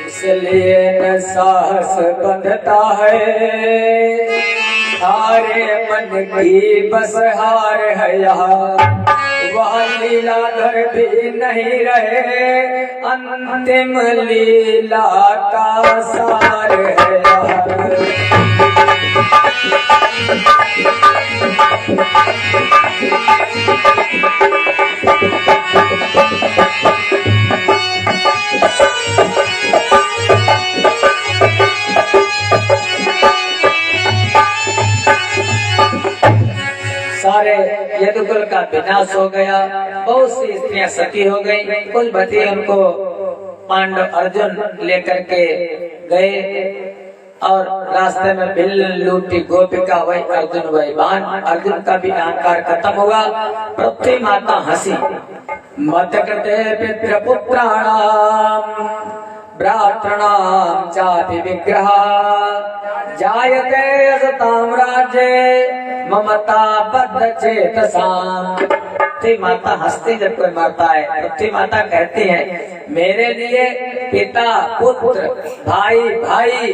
इसलिए न साहस बंधता है, हारे मन की बस हार है यहाँ। वह लीलाधर भी नहीं रहे, अंतिम लीला का सार है यहाँ। सारे यदुकुल का विनाश हो गया, बहुत सी स्त्रियां सती हो गई। कुल भती उनको पांडव अर्जुन लेकर के गए और रास्ते में बिल लूटी गोपिका वही अर्जुन वही बाण। अर्जुन का भी अहंकार खत्म हुआ। पृथ्वी माता हंसी, मत कृते पितृ पुत्राणाम भ्रातॄणाम चापि विग्रह, जायते असताम राज्ये ममता बद्ध चेतसाम। पृथ्वी माता हंसती जब कोई मरता है। पृथ्वी माता कहती है, मेरे लिए पिता पुत्र भाई भाई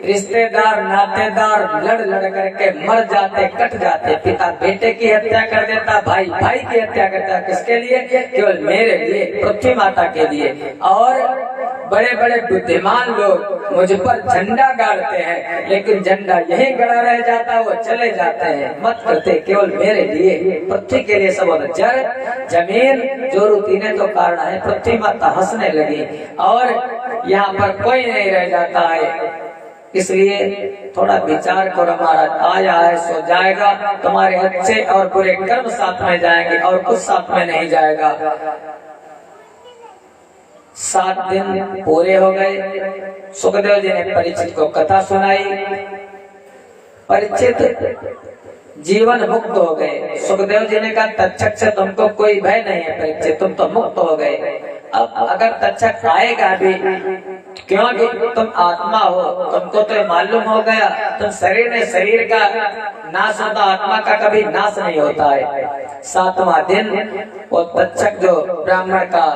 रिश्तेदार नातेदार लड़ लड़ करके मर जाते कट जाते। पिता बेटे की हत्या कर देता, भाई भाई की हत्या करता। किसके लिए? केवल मेरे लिए, पृथ्वी माता के लिए। और बड़े बड़े बुद्धिमान लोग मुझ पर झंडा गाड़ते हैं, लेकिन झंडा यही गड़ा रह जाता, वो चले जाते हैं। मत करते, केवल मेरे लिए, पृथ्वी के लिए सब। जड़ जमीन जो तीनों तो कारण है। पृथ्वी माता हंसने लगी और यहाँ पर कोई नहीं रह जाता है। इसलिए थोड़ा विचार करो, महाराज आया है सो जाएगा। तुम्हारे अच्छे और बुरे कर्म साथ में जाएंगे और कुछ साथ में नहीं जाएगा। 7 दिन पूरे हो गए। सुखदेव जी ने परीक्षित को कथा सुनाई। परीक्षित जीवन मुक्त हो गए। सुखदेव जी ने कहा, तक्षक से तुमको कोई भय नहीं है परीक्षित, तुम तो मुक्त हो गए। अब अगर तक्षक आएगा भी, क्योंकि तुम आत्मा हो, तुमको तो मालूम हो गया तुम शरीर में, शरीर का नाश होता, आत्मा का कभी नाश नहीं होता है। 7वां दिन वो तक्षक जो ब्राह्मण का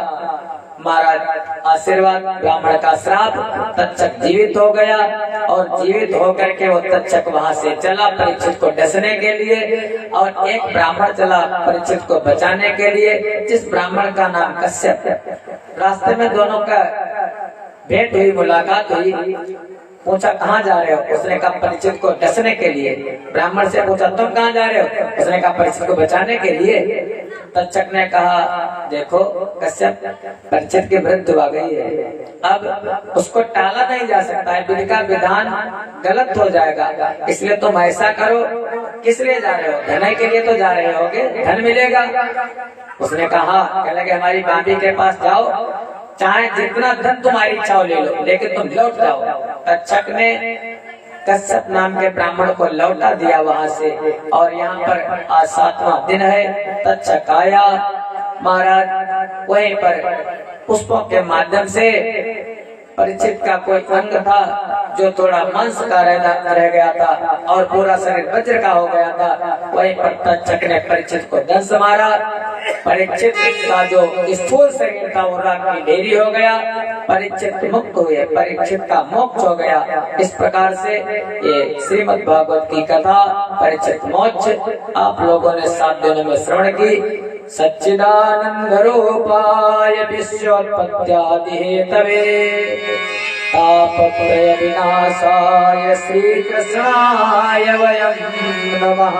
महाराज आशीर्वाद, ब्राह्मण का श्राप, तक्षक जीवित हो गया। और जीवित होकर के वो तक्षक वहां से चला परीक्षित को डसने के लिए। और एक ब्राह्मण चला परीक्षित को बचाने के लिए, जिस ब्राह्मण का नाम कश्यप। रास्ते में दोनों का भेंट हुई, मुलाकात हुई। पूछा कहाँ जा रहे हो? उसने कहा परीक्षित को डसने के लिए। ब्राह्मण से पूछा तुम कहाँ जा रहे हो? उसने कहा परीक्षित को बचाने के लिए। तक्षक ने कहा, देखो कश्यप, परीक्षित की मृत्यु आ गई है, अब उसको टाला नहीं जा सकता है, विधि का विधान गलत हो जाएगा। इसलिए तुम ऐसा करो, किस लिए जा रहे हो? धन के लिए तो जा रहे होगे, धन मिलेगा। उसने कहा, कहने लगे हमारी भाभी के पास जाओ, चाहे जितना धन तुम्हारी इच्छा हो ले लो, लेकिन तुम लौट जाओ। तक्षक ने कश्यप नाम के ब्राह्मण को लौटा दिया वहां से। और यहाँ पर आज 7वां दिन है। तक्षक आया, महाराज वहीं पर पुष्पों के माध्यम से परीक्षित का कोई अंग था जो थोड़ा मांस का रह गया था और पूरा शरीर वज्र का हो गया था। वहीं पर तक्षक ने परीक्षित को दंश मारा। परीक्षित का जो स्थूल शरीर था वो राख की ढेरी हो गया। परीक्षित मुक्त हुए, परीक्षित का मोक्ष हो गया। इस प्रकार से ये श्रीमद् भागवत की कथा परीक्षित मोक्ष आप लोगों ने 7 दिनों में श्रवण की। सच्चिदानंद रूपाय विश्वोत्पत्त्यादि हेतवे तापत्रय विनाशाय श्री कृष्णाय वयं नमः।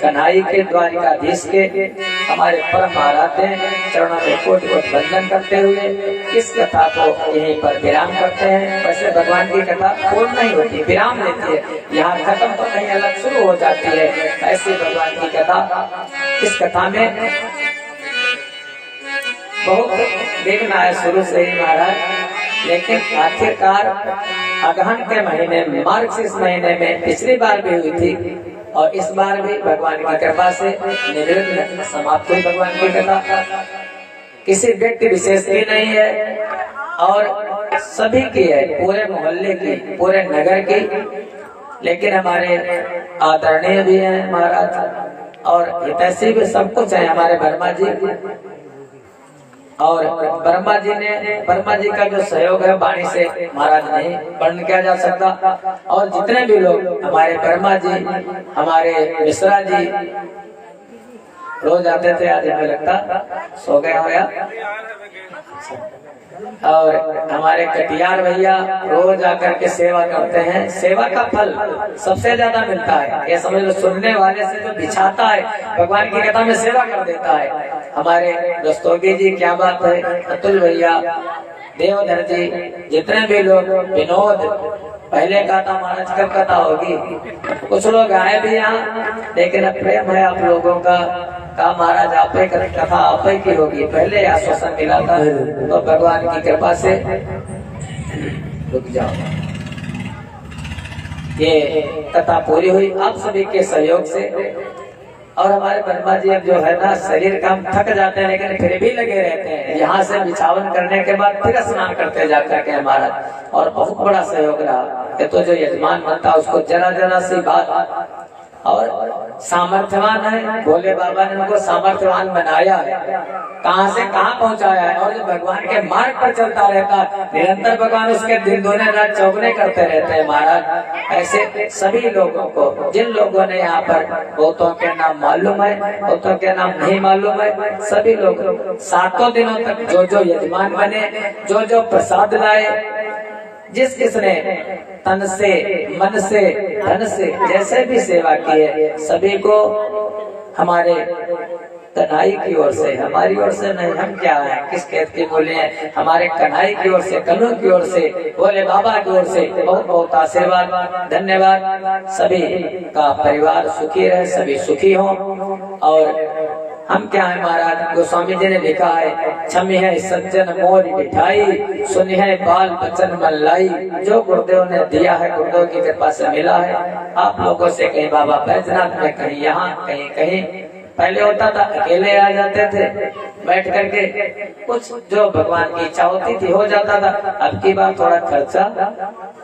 कन्हई के द्वारिकाधीश के हमारे परम आराध्य चरणों में कोटि कोटि वंदन करते हुए इस कथा को यहीं पर विराम करते हैं। वैसे भगवान की कथा पूर्ण नहीं होती, विराम लेती है, यहाँ खत्म तो कहीं अलग शुरू हो जाती है। ऐसे भगवान की कथा, इस कथा में बहुत विघ्न आए शुरू से ही महाराज, लेकिन आखिरकार अगहन के महीने में, मार्गशीर्ष महीने में पिछली बार भी हुई थी और इस बार भी भगवान की कृपा से निर्विघ्न समाप्त हुई। भगवान की कृपा किसी व्यक्ति विशेष की नहीं है और सभी की है, पूरे मोहल्ले की, पूरे नगर की। लेकिन हमारे आदरणीय भी हैं महाराज और हितैषी भी, सब कुछ है हमारे वर्मा जी। और वर्मा जी का जो सहयोग है वाणी से महाराज नहीं वर्णन किया जा सकता। और जितने भी लोग हमारे वर्मा जी, हमारे मिश्रा जी रोज आते थे, आज हमें लगता सो गए हो या, और हमारे कटियार भैया रोज आकर के सेवा करते हैं। सेवा का फल सबसे ज्यादा मिलता है, ये समझ लो। सुनने वाले से जो बिछाता है, भगवान की कथा में सेवा कर देता है। हमारे दोस्तोगी जी, क्या बात है, अतुल भैया, देवधर जी, जितने भी लोग, विनोद, पहले कथा महाराज कब कथा होगी, कुछ लोग आए भी यहाँ, लेकिन अब प्रेम है आप लोगों का महाराज आप कथा आप की होगी, पहले आश्वासन मिला था। तो भगवान की कृपा से रुक जाओ, ये कथा पूरी हुई आप सभी के सहयोग से। और हमारे वर्मा जी अब जो है ना, शरीर का हम थक जाते हैं लेकिन फिर भी लगे रहते हैं। यहाँ से बिछावन करने के बाद फिर स्नान करते जाकर के महाराज, और बहुत बड़ा सहयोग रहा। ये तो जो यजमान बनता उसको जरा जरा सी बात, और सामर्थ्यवान है, भोले बाबा ने उनको सामर्थ्यवान बनाया है, कहां से कहां पहुंचाया है। और जो भगवान के मार्ग पर चलता रहता है, निरंतर भगवान उसके दिन दोने रात चौगुने करते रहते हैं महाराज। ऐसे सभी लोगों को, जिन लोगों ने यहाँ पर, बहुतों के नाम मालूम है, बहुतों के नाम नहीं मालूम है, सभी लोग 7 दिनों तक जो जो यजमान बने, जो जो प्रसाद लाए, जिस किसने तन से, मन से, धन से जैसे भी सेवा की है, सभी को हमारे कन्हई की ओर से, हमारी ओर से नहीं, हम क्या है, किस खेत के मूल्य हैं, हमारे कन्हई की ओर से, कन्हू की ओर से, भोले बाबा की ओर से बहुत बहुत आशीर्वाद, धन्यवाद। सभी का परिवार सुखी रहे, सभी सुखी हों। और हम क्या है महाराज, गोस्वामी जी ने लिखा है, छमी है सज्जन मोर मिठाई, सुनी है बाल बचन मल्लाई। जो गुरुदेव ने दिया है, गुरुदेव की कृपा से मिला है। आप लोगों से कहीं बाबा बैजनाथ में, कहीं यहाँ, कहीं कहीं, पहले होता था अकेले आ जाते थे बैठ करके, कुछ जो भगवान की इच्छा होती थी हो जाता था। अब की बार थोड़ा खर्चा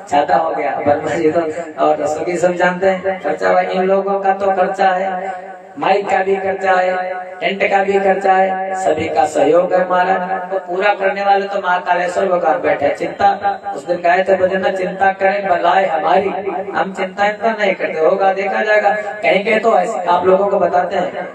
ज्यादा हो गया, वर्मा जी तो और रसोई सब जानते हैं, खर्चा भाई इन लोगों का तो खर्चा है, माइक का भी खर्चा है, टेंट का भी खर्चा है, सभी का सहयोग है महाराज। तो पूरा करने वाले तो महाकालेश्वर भगवान बैठे। चिंता उस दिन कहे थे भजन, चिंता करें भलाई हमारी, हम चिंता इतना नहीं करते, होगा देखा जाएगा। कहीं कहीं तो ऐसे आप लोगों को बताते हैं,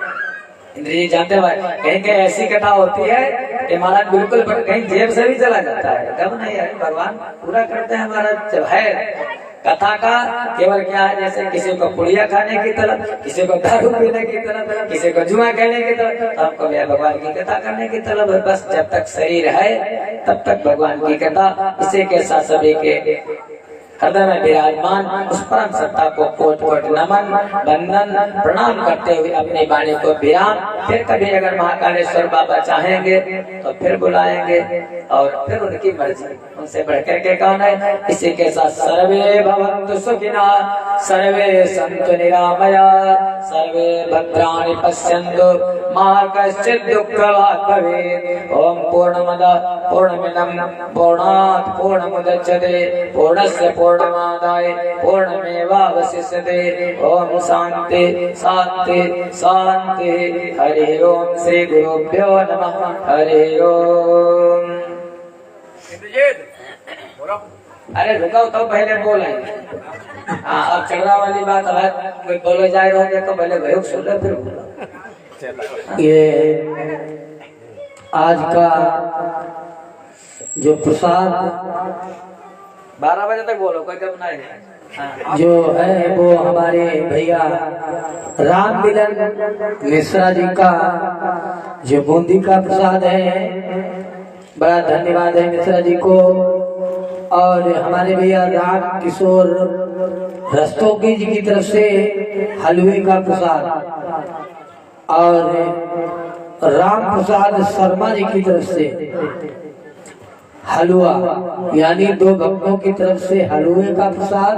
इंद्र जी जानते भाई, कहीं कहीं ऐसी कथा होती है कि महाराज बिल्कुल कहीं जेब से भी चला जाता है, कब नहीं है, भगवान पूरा करते हैं महाराज। जब है कथा का केवल क्या है, जैसे किसी को पुड़िया खाने की तरफ, किसी को दारू पीने की तरफ, किसी को जुआ खेलने की तरफ, आपको भगवान की कथा करने की तरफ है। बस जब तक शरीर है तब तक भगवान की कथा। इसी के साथ सभी के हृदय में विराजमान उस परम सत्ता को कोट कोट नमन वंदन प्रणाम करते हुए अपनी वाणी को विराम। फिर कभी अगर महाकालेश्वर बाबा चाहेंगे तो फिर बुलाएंगे, और फिर उनकी मर्जी, उनसे बढ़कर के कौन है। इसी के साथ सर्वे भवन्तु सुखिनः, सर्वे सन्तु निरामया, सर्वे भद्राणि पश्यन्तु, मा कश्चित् दुःखभाग् भवेत्। ओम पूर्णमदः पूर्णमिदं पूर्णात् पूर्णमुदच्यते, पूर्णस्य पूर्णमादाय पूर्णमेवावशिष्यते। ओम शांति शांति शांति। हरि ओम। श्री गुरुभ्यो नमः। हरि ओम। अरे रुको तो पहले बोले। हाँ अब चढ़ा वाली बात है, कोई बोले जाए रहोगे तो पहले भयोग सुन लो फिर बोलो। ये आज का जो प्रसाद 12 बजे तक बोलो, कोई कम नहीं। जो है वो हमारे भैया राम मिलन मिश्रा जी का जो बूंदी का प्रसाद है, बड़ा धन्यवाद है मिश्रा जी को। और हमारे भैया राम किशोर रस्तोगी जी की तरफ से हलवे का प्रसाद, और राम प्रसाद शर्मा जी की तरफ से हलवा, यानी 2 भक्तों की तरफ से हलवे का प्रसाद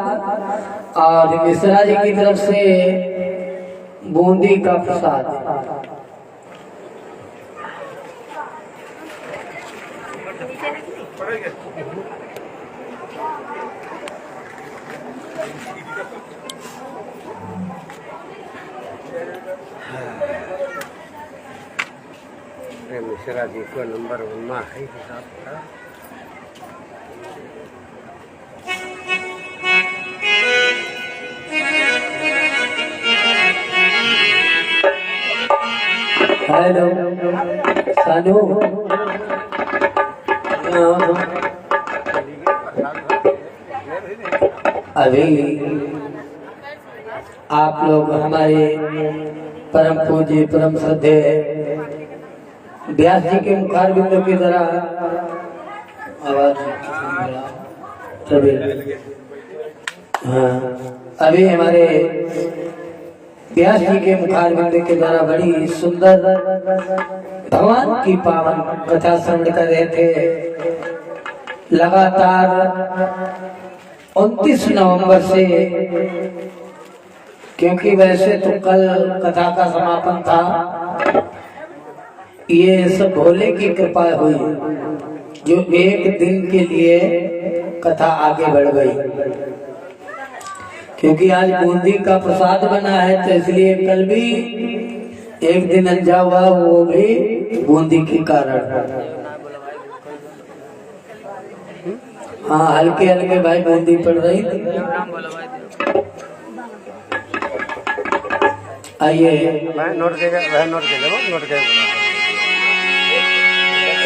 और मिश्रा जी की तरफ से बूंदी का प्रसाद। मिश्रा जी को नंबर 1 में है हिसाब का। हेलो सानू, अभी आप लोग हमारे परम पूज्य परम श्रद्धेय व्यास जी के मुखार बिंदु की तरह आवाज हाँ, अभी हमारे व्यास जी के मुखार बिंदु के द्वारा बड़ी सुंदर भगवान की पावन कथा श्रवण कर रहे थे। लगातार 29 नवंबर से, क्योंकि वैसे तो कल कथा का समापन था, ये सब भोले की कृपा हुई जो एक दिन के लिए कथा आगे बढ़ गई। क्योंकि आज बूंदी का प्रसाद बना है तो इसलिए कल भी एक दिन अंजा हुआ, वो भी बूंदी के कारण। हाँ, हल्के हल्के भाई बूंदी पड़ रही थी। आइए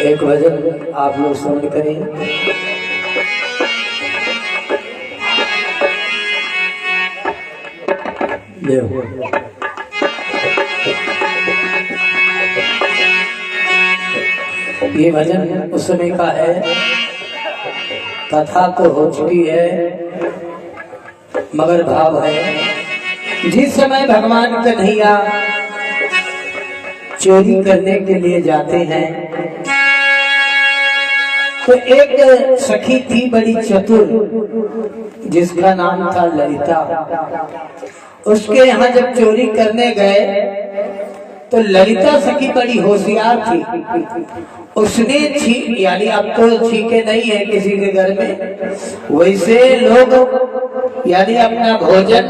एक भजन आप लोग श्रवण करें। ये भजन उस समय का है, कथा तो हो चुकी है मगर भाव है। जिस समय भगवान कन्हैया चोरी करने के लिए जाते हैं तो एक सखी थी बड़ी चतुर जिसका नाम था ललिता। उसके यहाँ जब चोरी करने गए तो ललिता सखी बड़ी होशियार थी। उसने यानी अब तो छीके नहीं है किसी के घर में, वैसे लोग यानी अपना भोजन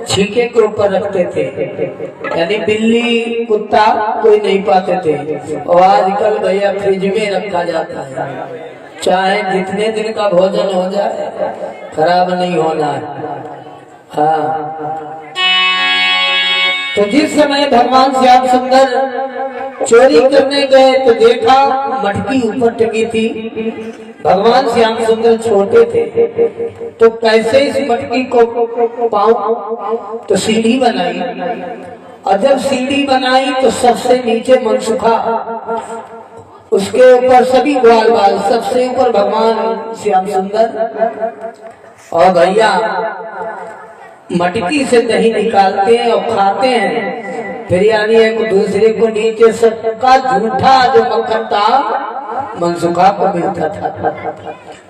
छीके के ऊपर रखते थे, यानी बिल्ली कुत्ता कोई नहीं पाते थे। और आजकल भैया फ्रिज में रखा जाता है, चाहे जितने दिन का भोजन हो जाए खराब नहीं होना है। हाँ, तो जिस समय भगवान श्याम सुंदर चोरी करने गए तो देखा मटकी ऊपर टंगी थी। भगवान श्याम सुंदर छोटे थे तो कैसे इस मटकी को पाऊं, तो सीढ़ी बनाई। और जब सीढ़ी बनाई तो सबसे नीचे मनसुखा, उसके ऊपर सभी ग्वाल बाल, सबसे ऊपर भगवान श्याम सुंदर। और भैया मटकी से दही निकालते हैं और खाते हैं, फिर यानी एक दूसरे को नीचे सबका झूठा जो मक्खन था मनसुखा को मिलता था।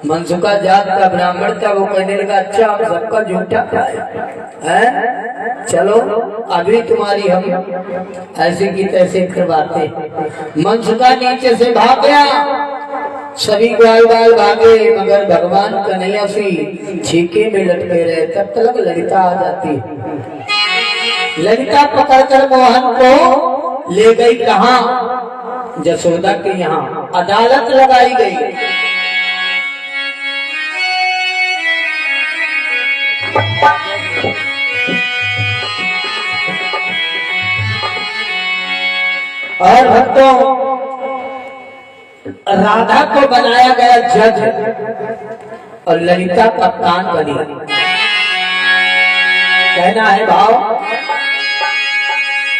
मनसुखा जात का ब्राह्मण था, वो कहने लगा अच्छा हम सबका झूठा है, चलो अभी तुम्हारी हम ऐसे की तैसे करवाते। मनसुखा नीचे से भाग गया, सभी ग्वाल बाल भागे, मगर भगवान कन्हैया सी छीके में लटके रहे। तब तक ललिता आ जाती। ललिता पकड़कर मोहन को ले गई कहाँ, जसोदा के यहाँ अदालत लगाई गई। और भक्तों, राधा को बनाया गया जज और ललिता कप्तान बनी। कहना है भाव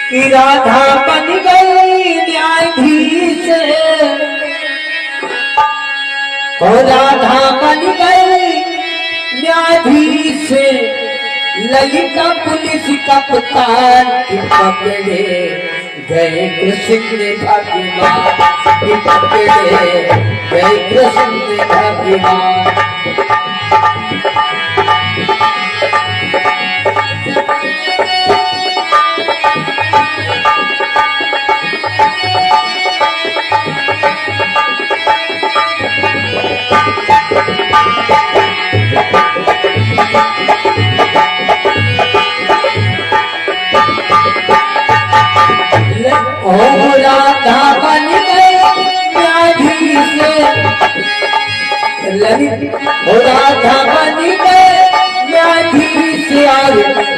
कि राधा बन गई न्यायाधीश, और राधा बन गई न्यायाधीश, ललिता पुलिस कप्तान की पकड़े गए कृष्ण भगवान की पकड़े गए कृष्ण भगवान। राधा बन गए न्यायाधीश राधा बन गए न्यायाधीश और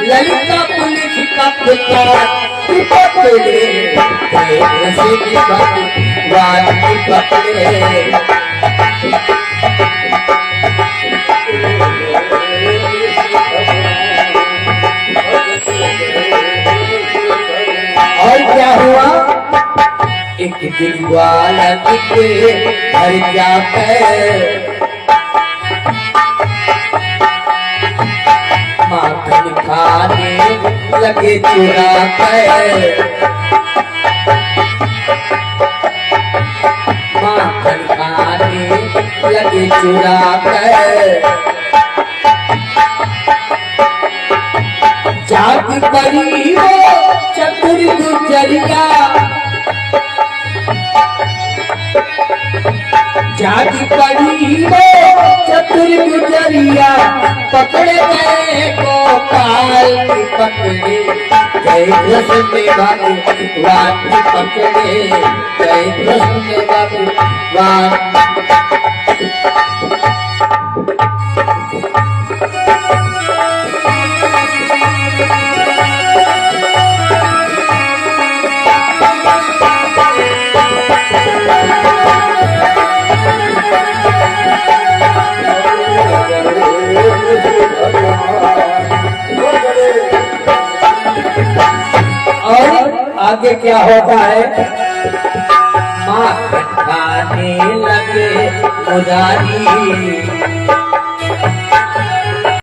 ललिता पुलिस कप्तान की पकड़े कृष्ण भगवान की पकड़े। और क्या हुआ, एक दिन बालक के घर जाकर माखन खाने लगे चुरा कर, माखन खाने लगे चुरा कर। जाग पड़ी वो चतुर गुजरिया, जाग पड़ी वो चतुर गुजरिया, पकड़े गए गोपाल की पकड़े गए कृष्ण भगवान की पकड़े गए कृष्ण भगवान। आगे क्या होता है, माखन खाने लगे मुरारी,